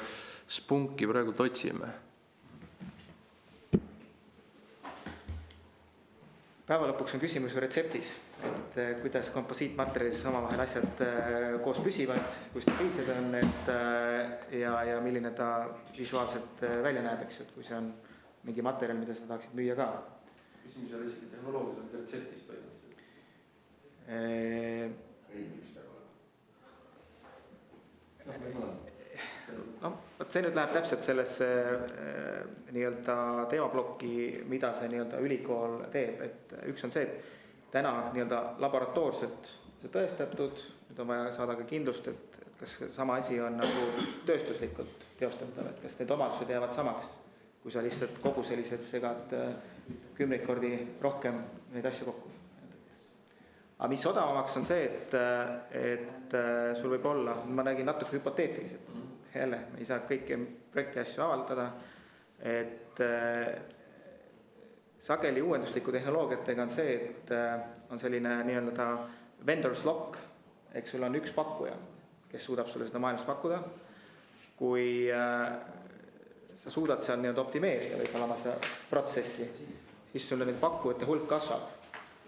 spunki praegu otsime. Päeva lõpuks on küsimus retseptis, et kuidas komposiitmaterjalis omavahel asjad koos püsivad, kui stabiilsed on, ja milline ta visuaalselt välja näeb, eks ju, et kui see on mingi materjal, mida sa tahaksid müüa ka. Küsimus oli isegi tehnoloogias retseptis põhimõtteliselt. See nüüd läheb täpselt sellesse nii-öelda teemaplokki, mida see nii-öelda ülikool teeb, et üks on see, et täna nii-öelda laboratoorselt see tõestatud, nüüd on vaja saada ka kindlust, et kas sama asi on nagu tööstuslikult teostatav, et kas need omadused jäävad samaks, kui sa lihtsalt kogu sellised segad 10 kordi rohkem neid asju kokku. Aga mis odavamaks on see, et sul võib olla, ma räägin natuke hüpoteetiliselt, jälle, ei saa kõiki projekti asju avaldada, et sageli uuendusliku tehnoloogiatega on see, et on selline nii-öelda vendor's lock, eks sul on üks pakkuja, kes suudab sulle seda maailmas pakkuda. Kui sa suudad seal nii-öelda optimeerida võib-olla oma protsessi, siis sulle nüüd pakkujate hulk kasvab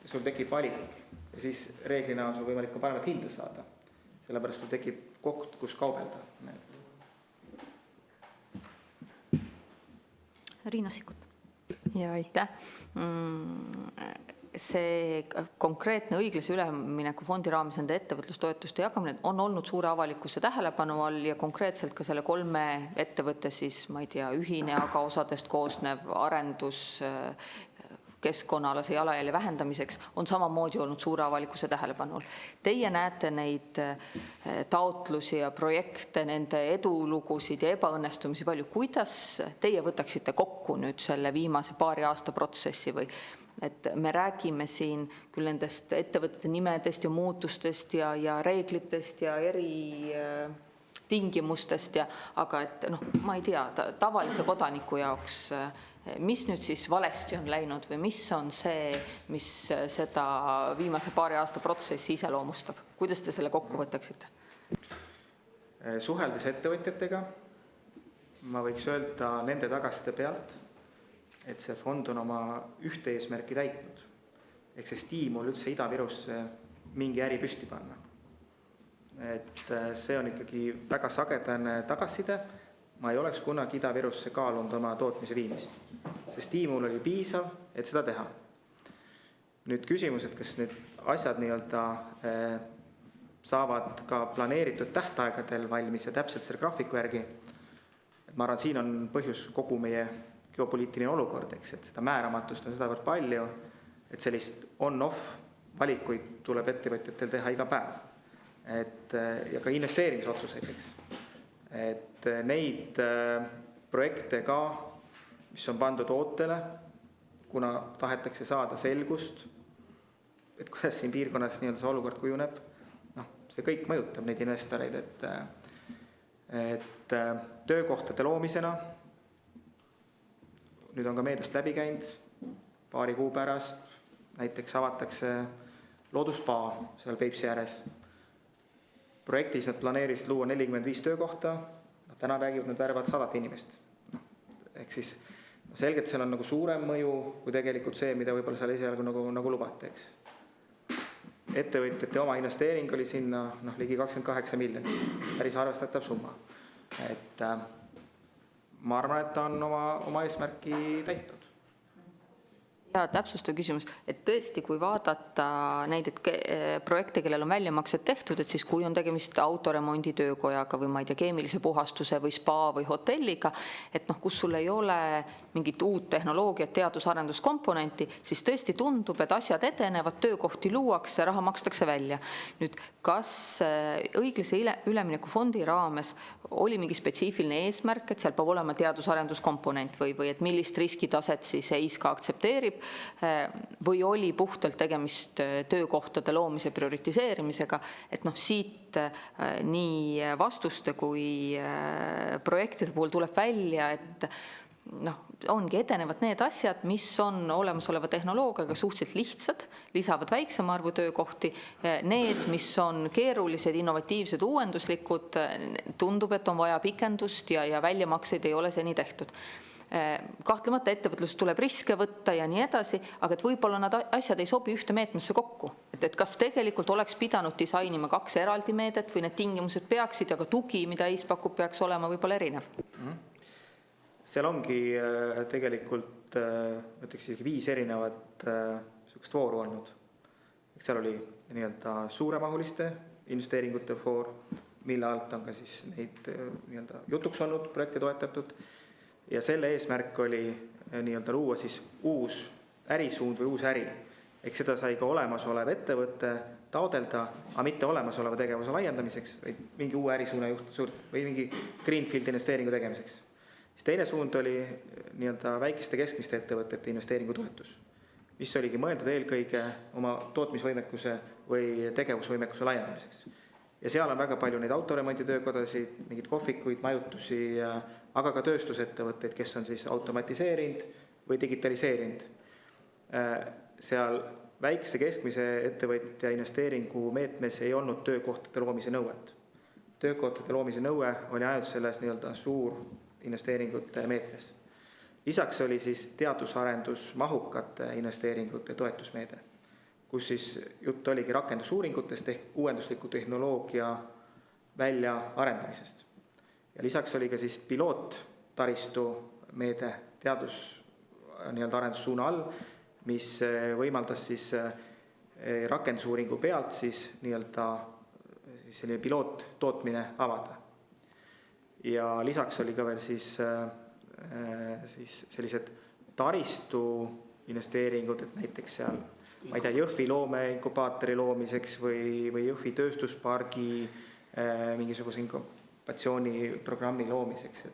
ja sul tekib valik ja siis reeglina on sul võimalik ka paremat hinda saada. Sellepärast sul tekib koht, kus kaubelda. Riina Sikkut. Ja aitäh. see konkreetne õiglase ülemineku fondi raames nende ettevõtlustoetuste jagamine on olnud suure avalikkuse tähelepanu all ja konkreetselt ka selle 3 ettevõtte siis, ma ei tea, ühine, aga osadest koosnev arendus keskkonnaalase jalajälje vähendamiseks on samamoodi olnud suure avalikkuse tähelepanu all. Teie näete neid taotlusi ja projekte, nende edulugusid ja ebaõnnestumisi palju. Kuidas teie võtaksite kokku nüüd selle viimase paari aasta protsessi või et me räägime siin küll nendest ettevõtete nimedest ja muutustest ja reeglitest ja eri tingimustest, aga et ma ei tea, tavalise kodaniku jaoks mis nüüd siis valesti on läinud või mis on see, mis seda viimase paari aasta protsessi iseloomustab? Kuidas te selle kokku võtaksite? Suheldes ettevõtjatega ma võiks öelda nende tagasiside pealt, et see fond on oma ühte eesmärki täitnud. Ehk see stiimul üldse Ida-Virusse mingi äri püsti panna. Et see on ikkagi väga sagedane tagasiside. Ma ei oleks kunagi Ida-Virusse kaalunud oma tootmise viimist. See stiimul oli piisav, et seda teha. Nüüd küsimus, et kas need asjad saavad ka planeeritud tähtaegadel valmis ja täpselt selle graafiku järgi. Ma arvan, siin on põhjus kogu meie geopoliitiline olukord, eks, et seda määramatust on sedavõrd palju, et sellist on-off valikuid tuleb ettevõtjatel teha iga päev. Ja ka investeerimisotsuseid, eks. Et neid projekte ka, mis on pandud ootele, kuna tahetakse saada selgust, et kuidas siin piirkonnas see olukord kujuneb, see kõik mõjutab neid investoreid, et töökohtade loomisena, nüüd on ka meediast läbi käinud, paari kuu pärast näiteks avatakse looduspaa seal Peipsi ääres. Projektis nad planeerisid luua 45 töökohta, täna räägivad nad värvad 100 inimest. Ehk siis selgelt seal on suurem mõju kui tegelikult see, mida võib-olla seal esialgu nagu lubati, eks. Ettevõtjate oma investeering oli sinna ligi 28 miljonit, päris arvestatav summa. Et ma arvan, et ta on oma eesmärki täitnud. Ja täpsustav küsimus, et tõesti, kui vaadata neid projekte, kellel on väljamaksed tehtud, et siis kui on tegemist autoremondi töökojaga või ma ei tea, keemilise puhastuse või spa või hotelliga, et kus sul ei ole mingit uut tehnoloogiat, teadus-arenduskomponenti, siis tõesti tundub, et asjad edenevad, töökohti luuakse, raha makstakse välja. Nüüd, kas õiglase ülemineku fondi raames oli mingi spetsiifiline eesmärk, et seal peab olema teadus-arenduskomponent või et millist riskitaset siis EISKA aktsepteerib või oli puhtalt tegemist töökohtade loomise prioritiseerimisega, et siit nii vastuste kui projektide puhul tuleb välja, et ongi edenevad need asjad, mis on olemasoleva tehnoloogiaga suhteliselt lihtsad, lisavad väiksema arvu töökohti, need, mis on keerulised, innovatiivsed, uuenduslikud, tundub, et on vaja pikendust ja väljamakseid ei ole seni tehtud. Kahtlemata ettevõtluses tuleb riske võtta ja nii edasi, aga et võib-olla nad asjad ei sobi ühte meetmesse kokku. Et kas tegelikult oleks pidanud disainima 2 eraldi meedet või need tingimused peaksid, aga tugi, mida EIS pakub, peaks olema võib-olla erinev? Seal ongi tegelikult, ütleks 5 erinevat vooru olnud. Seal oli suuremahuliste investeeringute voor, mille alt on ka siis neid jutuks olnud projekte toetatud. Ja selle eesmärk oli luua siis uus ärisuund või uus äri. Ehk seda sai ka olemasolev ettevõtte taodelda, aga mitte olemasoleva tegevuse laiendamiseks, vaid mingi uue ärisuuna või mingi greenfield investeeringu tegemiseks. Siis teine suund oli väikeste keskmiste ettevõtete investeeringutoetus, mis oligi mõeldud eelkõige oma tootmisvõimekuse või tegevusvõimekuse laiendamiseks. Ja seal on väga palju neid autoremonditöökodasid, mingid kohvikuid, majutusi, aga ka tööstusettevõtteid, kes on siis automatiseerinud või digitaliseerinud. Seal väikese keskmise ettevõtja investeeringu meetmes ei olnud töökohtade loomise nõuet. Töökohtade loomise nõue oli ainult selles suur investeeringute meetmes. Lisaks oli siis teadusarendus mahukate investeeringute toetusmeede, kus siis jutt oligi rakendusuuringutest ehk uuendusliku tehnoloogia välja arendamisest. Ja lisaks oli ka siis piloottaristu meede teadus arendussuuna all, mis võimaldas siis rakendusuuringu pealt siis nii-öelda siis selline piloottootmine avada. Ja lisaks oli ka veel siis sellised taristu investeeringud, et näiteks seal, ma ei tea, Jõhvi loomeinkubaatori loomiseks või Jõhvi tööstuspargi mingisuguse inkubatsiooniprogrammi loomiseks,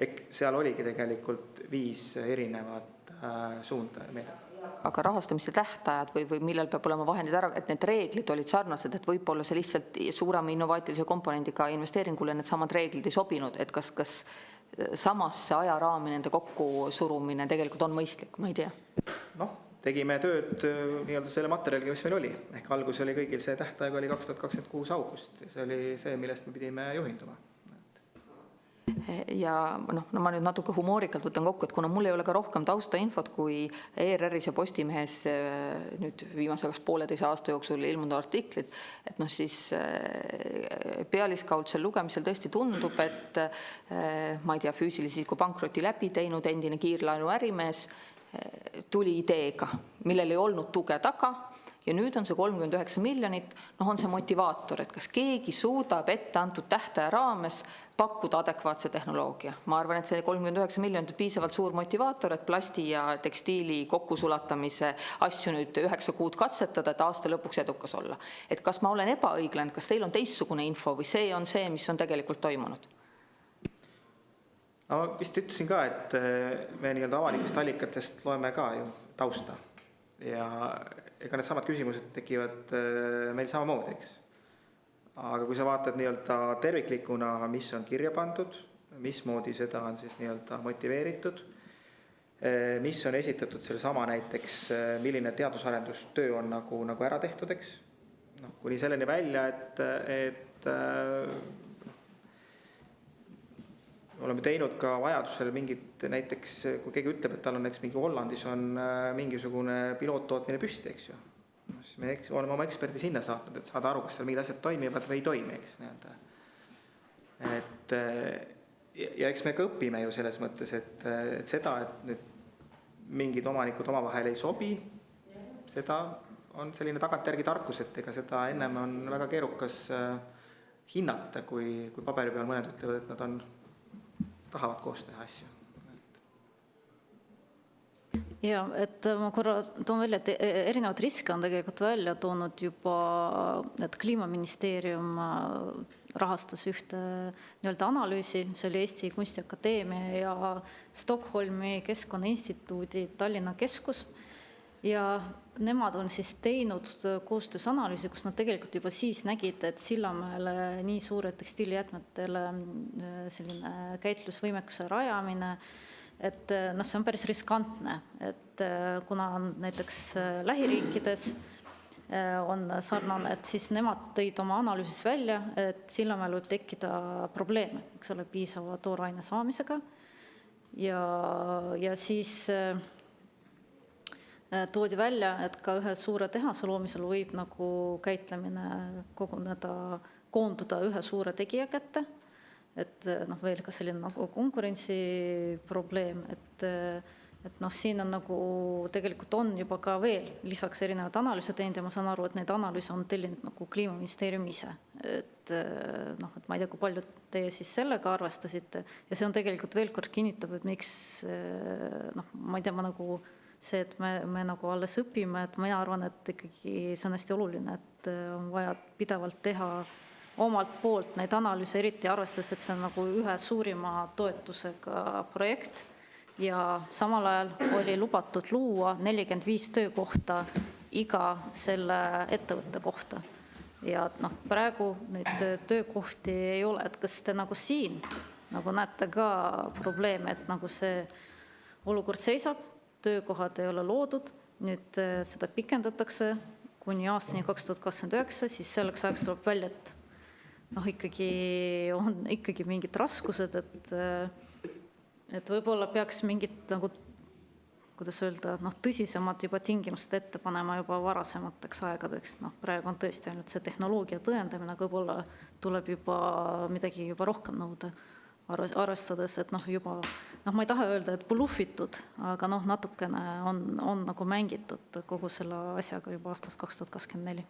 et seal oligi tegelikult 5 erinevat suunda meedet. Aga rahastamise tähtajad või millal peab olema vahendid ära, et need reeglid olid sarnased, et võib-olla see lihtsalt suurema innovaatilise komponendiga investeeringule need samad reeglid ei sobinud, et kas samasse ajaraami nende kokku surumine tegelikult on mõistlik, ma ei tea. Tegime tööd nii-öelda selle materjaliga, mis meil oli. Ehk algus oli kõigil see tähtaeg oli 2026 august. See oli see, millest me pidime juhinduma. Ja ma nüüd natuke humoorikalt võtan kokku, et kuna mul ei ole ka rohkem taustainfot kui ERR-is ja Postimehes nüüd viimase 1,5 aasta jooksul ilmunud artiklid, et siis pealiskaudsel lugemisel tõesti tundub, et ma ei tea, füüsilise isiku pankroti läbi teinud endine kiirlaenu ärimees tuli ideega, millel ei olnud tuge taga ja nüüd on see 39 miljonit, on see motivaator, et kas keegi suudab ette antud tähtaja raames pakkuda adekvaatse tehnoloogia. Ma arvan, et see 39 miljonit on piisavalt suur motivaator, et plasti ja tekstiili kokkusulatamise asju nüüd 9 kuud katsetada, et aasta lõpuks edukas olla. Et kas ma olen ebaõiglane, kas teil on teistsugune info või see on see, mis on tegelikult toimunud? Ma vist ütlesin ka, et me nii-öelda avalikest allikatest loeme ka ju tausta ja ega need samad küsimused tekivad meil samamoodi, eks. Aga kui sa vaatad nii-öelda terviklikuna, mis on kirja pandud, mismoodi seda on siis nii-öelda motiveeritud, mis on esitatud selle sama näiteks, milline teadusarendustöö on nagu ära tehtud, eks. Kuni selleni välja, et oleme teinud ka vajadusel mingit, näiteks kui keegi ütleb, et tal on näiteks mingi Hollandis on mingisugune piloottootmine püsti, eks ju. Siis me oleme oma eksperdi sinna saatnud, et saada aru, kas seal mingid asjad toimivad või ei toimi, eks. Ja eks me ka õpime ju selles mõttes, et seda, et nüüd mingid omanikud omavahel ei sobi, seda on selline tagantjärgi tarkus, et ega seda ennem on väga keerukas hinnata, kui paberi peal mõned ütlevad, et nad tahavad koos teha asju. Ja, et ma korra toon välja, et erinevad riske on tegelikult välja toonud juba, et Kliimaministeerium rahastas ühte nii-öelda analüüsi, see oli Eesti Kunstiakadeemia ja Stockholmi Keskkonnainstituudi Tallinna keskus. Ja nemad on siis teinud koostöös analüüsi, kus nad tegelikult juba siis nägid, et Sillamäele nii suure tekstiilijäätmetele selline käitlusvõimekuse rajamine, et see on päris riskantne, et kuna on näiteks lähiriikides on sarnane, et siis nemad tõid oma analüüsis välja, et Sillamäel võib tekkida probleeme, eks ole, piisava tooraine saamisega ja siis toodi välja, et ka ühe suure tehase loomisel võib nagu käitlemine koonduda ühe suure tegija kätte, et veel ka selline nagu konkurentsiprobleem, et siin on nagu tegelikult on juba ka veel lisaks erinevad analüüse teinud ja ma saan aru, et neid analüüse on tellinud nagu Kliimaministeerium ise, et ma ei tea, kui palju teie siis sellega arvestasite ja see on tegelikult veel kord kinnitab, et miks ma ei tea, nagu see, et me nagu alles õpime, et mina arvan, et ikkagi see on hästi oluline, et on vaja pidevalt teha omalt poolt neid analüüse, eriti arvestades, et see on nagu ühe suurima toetusega projekt ja samal ajal oli lubatud luua 45 töökohta iga selle ettevõtte kohta. Ja praegu neid töökohti ei ole, et kas te nagu siin nagu näete ka probleeme, et nagu see olukord seisab, töökohad ei ole loodud, nüüd seda pikendatakse kuni aastani 2029, siis selleks ajaks tuleb välja, et ikkagi mingid raskused, et võib-olla peaks mingid nagu, kuidas öelda, tõsisemad juba tingimused ette panema juba varasemateks aegadeks. Praegu on tõesti ainult see tehnoloogia tõendamine, aga võib-olla tuleb juba midagi juba rohkem nõuda. arvestades, et juba, ma ei taha öelda, et bluffitud, aga natukene on nagu mängitud kogu selle asjaga juba aastast 2024.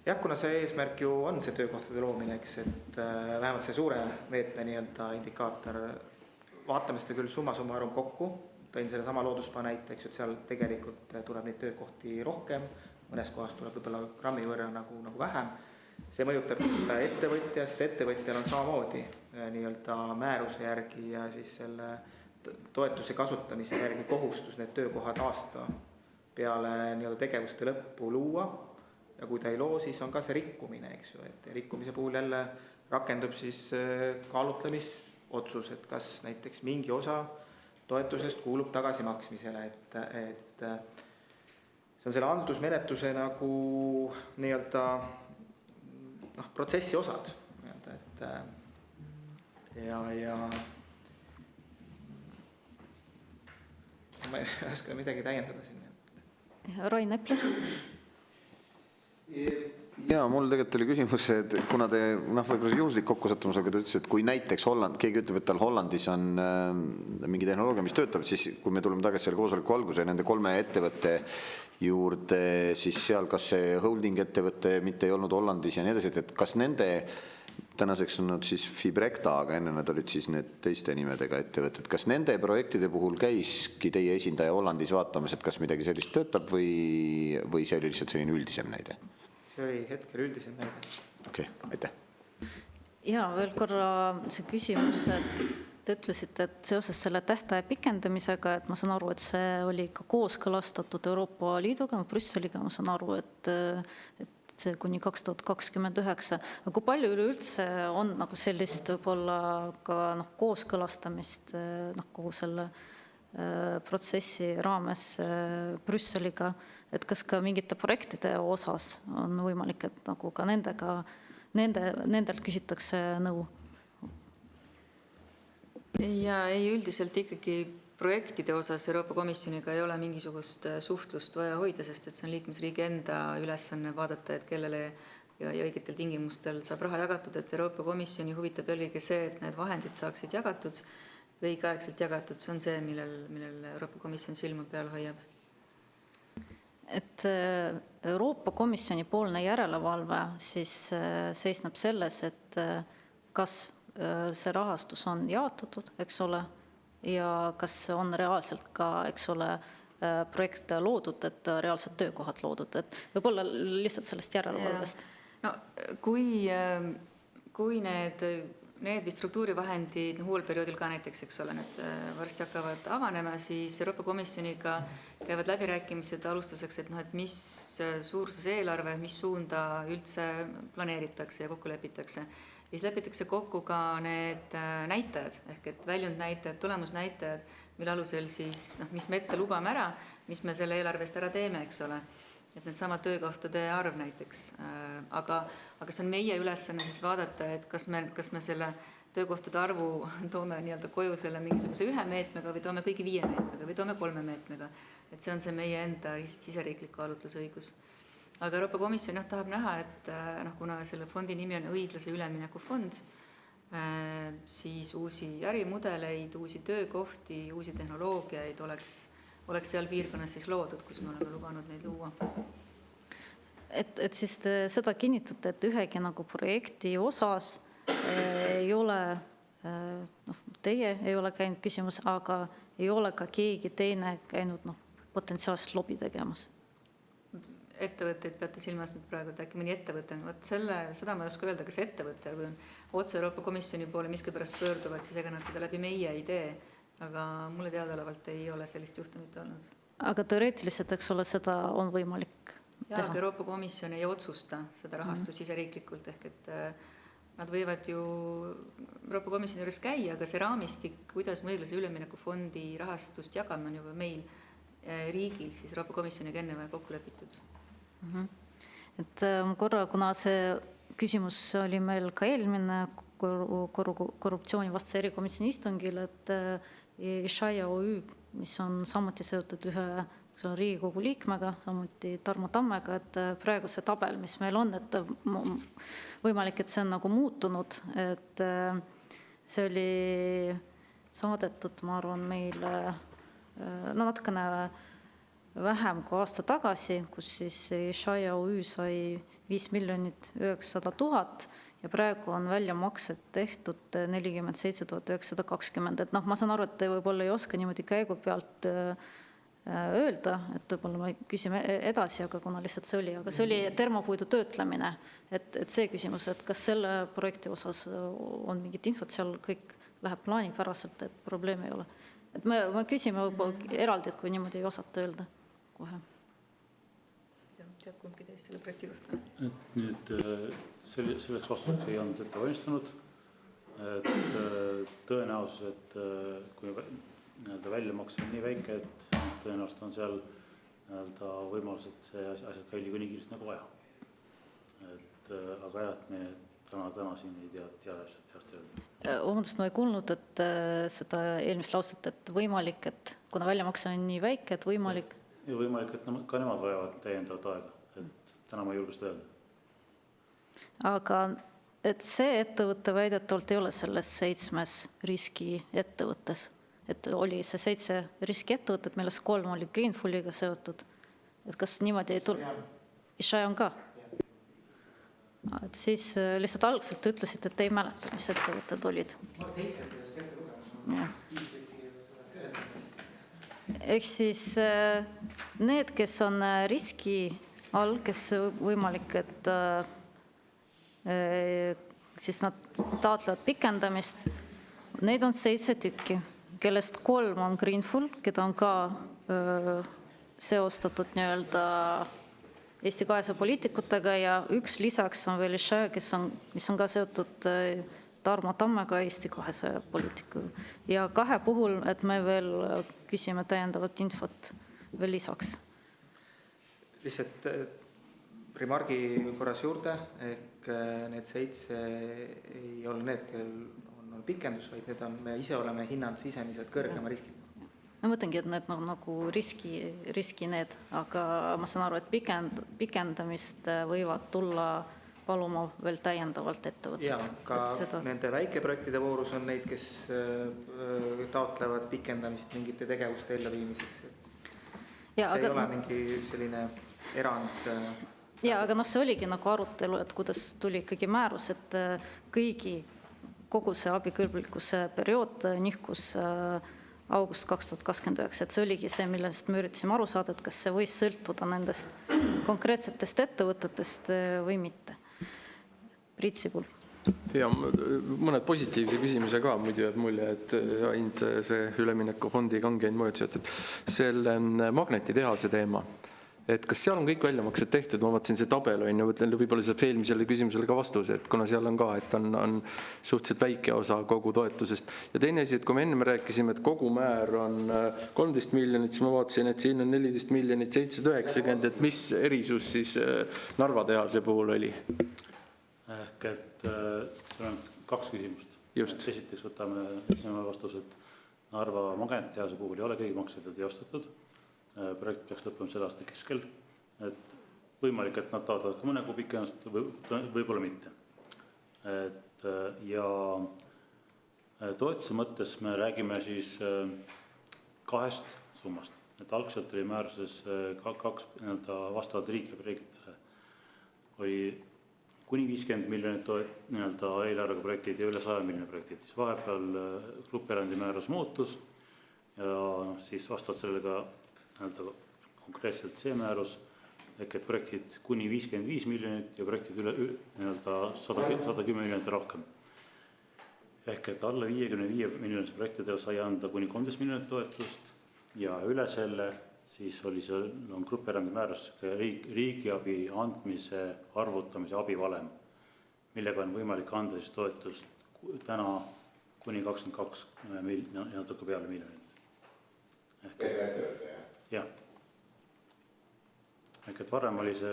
Jah, kuna see eesmärk ju on see töökohtade loomine, eks, et vähemalt see suure meetme nii-öelda indikaator, vaatame seda küll summa summarum kokku, tõin selle sama Loodusmaa näite, eks, et seal tegelikult tuleb neid töökohti rohkem, mõnes kohas tuleb võib-olla grammi võrra nagu vähem. See mõjutab seda ettevõtja, sest ettevõtjal on samamoodi nii-öelda määruse järgi ja siis selle toetuse kasutamise järgi kohustus need töökohad aasta peale nii-öelda tegevuste lõppu luua. Ja kui ta ei loo, siis on ka see rikkumine, eks ju, et rikkumise puhul jälle rakendub siis kaalutlemisotsus, et kas näiteks mingi osa toetusest kuulub tagasimaksmisele, et see on selle haldusmenetluse nagu nii-öelda protsessi osad, et ja ma ei oska midagi täiendada siin. Rain Epler. Jaa, mul tegelikult oli küsimus, et kuna te võib-olla juhuslik kokkusattumus, aga ta ütles, et kui näiteks keegi ütleb, et tal Hollandis on mingi tehnoloogia, mis töötab, siis kui me tuleme tagasi selle koosoleku alguse nende 3 ettevõtte juurde, siis seal kas see holding ettevõte mitte ei olnud Hollandis ja nii edasi, et kas nende, tänaseks on nad siis Fibrecta, aga enne nad olid siis need teiste nimedega ettevõtted, kas nende projektide puhul käiski teie esindaja Hollandis vaatamas, et kas midagi sellist töötab või see oli lihtsalt selline üldisem näide? See oli hetkel üldisem näide. Okei, aitäh. Ja veel korra see küsimus, et te ütlesite, et seoses selle tähtaja pikendamisega, et ma saan aru, et see oli ka kooskõlastatud Euroopa Liiduga, Brüsseliga, ma saan aru, et see kuni 2029. Aga kui palju üleüldse on nagu sellist võib-olla ka kooskõlastamist kogu selle protsessi raames Brüsseliga, et kas ka mingite projektide osas on võimalik, et nagu ka nendelt küsitakse nõu? Ja ei, üldiselt ikkagi projektide osas Euroopa Komisjoniga ei ole mingisugust suhtlust vaja hoida, sest et see on liikmesriigi enda ülesanne vaadata, et kellele ja õigetel tingimustel saab raha jagatud, et Euroopa Komisjoni huvitab eelkõige see, et need vahendid saaksid jagatud, õigeaegselt jagatud, see on see, millel Euroopa Komisjon silma peal hoiab. Et Euroopa Komisjoni poolne järelevalve siis seisneb selles, et kas see rahastus on jaotatud, eks ole, ja kas on reaalselt ka, eks ole, projekt loodud, et reaalsed töökohad loodud, et võib-olla lihtsalt sellest järelevalvest. No kui need või struktuurivahendid uuel perioodil ka näiteks, eks ole, need varsti hakkavad avanema, siis Euroopa Komisjoniga käivad läbirääkimised alustuseks, et mis suuruses eelarve, mis suunda üldse planeeritakse ja kokku lepitakse. Ja siis lepitakse kokku ka need näitajad, ehk et väljundnäitajad, tulemusnäitajad, mille alusel siis, mis me ette lubame ära, mis me selle eelarvest ära teeme, eks ole. Et need sama töökohtade arv näiteks. Aga see on meie ülesanne siis vaadata, et kas me selle töökohtade arvu toome nii-öelda koju selle mingisuguse 1 meetmega või toome kõigi 5 meetmega või toome 3 meetmega. Et see on see meie enda siseriiklik kaalutlusõigus. Aga Euroopa Komisjon tahab näha, et kuna selle fondi nimi on õiglase ülemineku fond, siis uusi ärimudeleid, uusi töökohti, uusi tehnoloogiaid oleks seal piirkonnas siis loodud, kus me oleme lubanud neid luua. Et siis te seda kinnitate, et ühegi nagu projekti osas ei ole, teie ei ole käinud küsimus, aga ei ole ka keegi teine käinud potentsiaalselt lobi tegemas? Ettevõtteid peate silmas nüüd praegu, et äkki mõni ettevõte on, seda ma ei oska öelda, kas ettevõte, kui on otse Euroopa Komisjoni poole miskipärast pöörduvad, siis ega nad seda läbi meie ei tee, aga mulle teadaolevalt ei ole sellist juhtumit olnud. Aga teoreetiliselt, eks ole, seda on võimalik teha? Aga Euroopa Komisjon ei otsusta seda rahastust siseriiklikult, ehk et nad võivad ju Euroopa Komisjoni juures käia, aga see raamistik, kuidas me õiglase ülemineku fondi rahastust jagame, on juba meil riigil siis Euroopa Komisjoniga enne vaja kokku lepitud. Et korra, kuna see küsimus oli meil ka eelmine korruptsioonivastase erikomisjoni istungil, et Ishaia OÜ, mis on samuti seotud ühe see on Riigikogu liikmega, samuti Tarmo Tammega, et praegu see tabel, mis meil on, et võimalik, et see on nagu muutunud, et see oli saadetud, ma arvan, meile no natukene vähem kui aasta tagasi, kus siis Shaya OÜ sai 5 900 000 ja praegu on väljamaksed tehtud 47 920. Et noh, ma saan aru, et te võib-olla ei oska niimoodi käigu pealt öelda, et võib-olla me küsime edasi, aga kuna lihtsalt see oli, aga see oli termopuidu töötlemine, et see küsimus, et kas selle projekti osas on mingit infot, seal kõik läheb plaanipäraselt, et probleemi ei ole. Et me küsime võib-olla eraldi, et kui niimoodi ei osata öelda kohe. Teab kumbki teist selle projekti kohta? Et nüüd selleks vastuseks ei olnud ette valmistunud, et tõenäosus, et kui väljamakse on nii väike, et tõenäoliselt on seal võimalus, et see asjad käili nii kiiresti nagu vaja. Aga jah, et me täna siin ei tea heast öelda. Vabandust, ma ei kuulnud, et seda eelmist lauset, et võimalik, et kuna väljamakse on nii väike, et võimalik... Ja võimalik, et ka nemad vajavad täiendavat aega, et täna ma ei julgest öelda. Aga et see ettevõtte väidetavalt ei ole selles 7 riski ettevõttes, et oli see 7 riski ettevõtet, millest 3 oli Greenfuliga seotud, et kas niimoodi ei tule? Ishai on ka? Et siis lihtsalt algselt ütlesid, et ei mäleta, mis ettevõtted olid. Ehk siis need, kes on riski all, kes võimalik, et siis nad taotlevad pikendamist, neid on 7 tükki, kellest 3 on Greenful, keda on ka seostatud nii-öelda Eesti 200 poliitikutega ja 1 lisaks on veel Ishai, mis on ka seotud Tarmo Tammega Eesti 200 poliitikuga. Ja 2 puhul, et me veel küsime täiendavat infot veel lisaks. Lihtsalt remargi korras juurde, ehk need 7 ei ole need, kellel on pikendus, vaid me ise oleme hinnanud sisemiselt kõrgema riski. Ma mõtlengi, et need nagu riski need, aga ma saan aru, et pikendamist võivad tulla paluma veel täiendavalt ettevõtted. Ja ka nende väikeprojektide voorus on neid, kes taotlevad pikendamist mingite tegevuste elluviimiseks. See ei ole mingi selline erand. Ja, aga see oligi nagu arutelu, et kuidas tuli ikkagi määrus, et kogu see abikõlblikkuse periood nihkus august 2029, et see oligi see, millest me üritasime aru saada, et kas see võis sõltuda nendest konkreetsetest ettevõtetest või mitte. Priit Sibul. Ja mõned positiivse küsimuse ka, muidu jääb mulje, et ainult see üleminekufondi kange ainult mõjutused. Selle magnetitehase teema, et kas seal on kõik väljamaksed tehtud, ma vaatasin see tabel on ja mõtlen, võib-olla saab eelmisele küsimusele ka vastuse, et kuna seal on ka, et on suhteliselt väike osa kogu toetusest. Ja teine asi, et kui me enne rääkisime, et kogu määr on 13 miljonit, siis ma vaatasin, et siin on 14 miljonit 790, et mis erisus siis Narva tehase puhul oli? Ehk et see on 2 küsimust. Just. Esiteks võtame vastus, et Narva magnetitehase puhul ei ole kõigi maksed teostatud. Projekt peaks lõppema selle aasta keskel, et võimalik, et nad taotlevad ka mõne kuu pikendust, võib-olla mitte. Ja toetuse mõttes me räägime siis 2 summast. Et algselt oli määruses 2 vastavalt riigiprojektidele. Oli kuni 50 miljonit eelarvega projektid ja üle 100 miljoni projektid. Siis vahepeal grupierandi määrus muutus ja siis vastavalt sellega konkreetselt see määrus, ehk et projektid kuni 55 miljonit ja projektid üle 110 miljonit rohkem. Ehk et alla 55 miljonit projektidel sai anda kuni 13 miljonit toetust ja üle selle siis oli see grupierandi määrus riigiabi andmise arvutamise abivalem, millega on võimalik anda siis toetust täna kuni 22 natuke peale miljonit. Jah. Ehk et varem oli see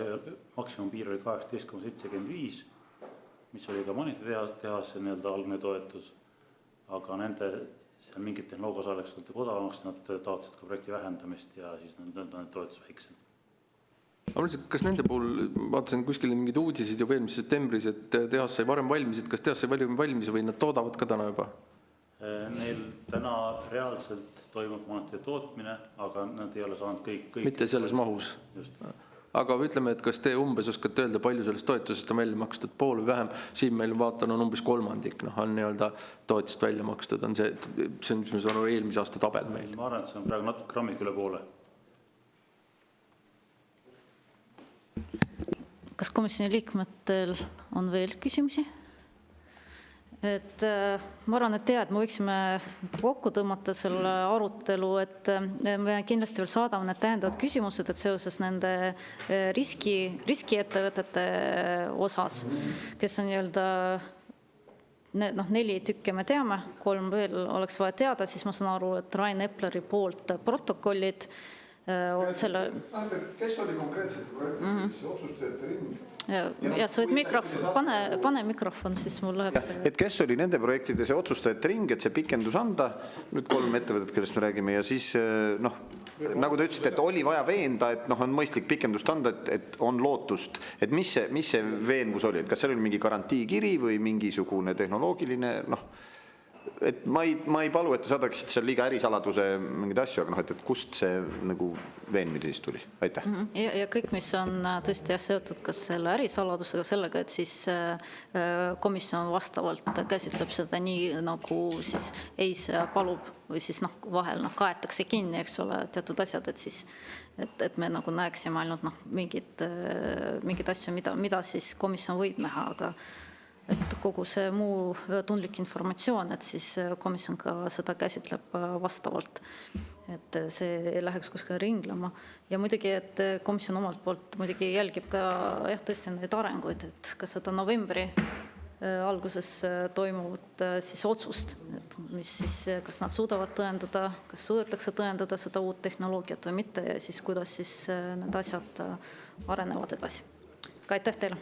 maksimumpiir oli 18,75, mis oli ka magnetitehase algne toetus, aga nende seal mingid tehnoloogia oleks odavamaks, nad taotlesid ka projekti vähendamist ja siis on toetus väiksem. Aga lihtsalt, kas nende puhul, vaatasin kuskil mingeid uudiseid juba eelmises septembris, et tehas sai varem valmis, et kas tehas sai valmis või nad toodavad ka täna juba? Neil täna reaalselt toimub monetide tootmine, aga nad ei ole saanud kõik mitte selles mahus. Just. Aga ütleme, et kas te umbes oskate öelda, palju sellest toetusest on välja makstud, pool või vähem? Siin meil vaatan on umbes kolmandik, on nii-öelda toetust välja makstud, on see on, mis on eelmise aasta tabel meil. Ma arvan, et see on praegu natuke grammik üle poole. Kas komisjoni liikmetel on veel küsimusi? Et ma arvan, et me võiksime kokku tõmmata selle arutelu, et me kindlasti veel saadame need täiendavad küsimused, et seoses nende riskiettevõtete osas, kes on nii-öelda 4 tükki me teame, 3 veel oleks vaja teada, siis ma saan aru, et Rain Epleri poolt protokollid selle... Kes oli konkreetselt projekti otsustajate ring? Ja sa võid pane mikrofon, siis mul läheb see. Et kes oli nende projektide see otsustajate ring, et see pikendus anda, nüüd 3 ettevõtet, kellest me räägime, ja siis nagu te ütlesite, et oli vaja veenda, et on mõistlik pikendust anda, et on lootust, et mis see veenvus oli, et kas seal oli mingi garantiikiri või mingisugune tehnoloogiline, et ma ei palu, et te saadaksid seal liiga ärisaladuse mingeid asju, aga et kust see nagu veenmine siis tuli? Aitäh. Ja kõik, mis on tõesti seotud kas selle ärisaladusega, sellega, et siis komisjon vastavalt käsitleb seda nii, nagu siis EIS palub või siis vahel kaetakse kinni, eks ole, teatud asjad, et siis et me nagu näeksime ainult mingid asju, mida siis komisjon võib näha, aga et kogu see muu tundlik informatsioon, et siis komisjon ka seda käsitleb vastavalt, et see ei läheks kuskile ringlema. Ja muidugi, et komisjon omalt poolt muidugi jälgib ka tõesti neid arenguid, et ka seda novembri alguses toimuvat siis otsust, et mis siis, kas nad suudavad tõendada, kas suudetakse tõendada seda uut tehnoloogiat või mitte ja siis kuidas siis need asjad arenevad edasi. Aitäh teile!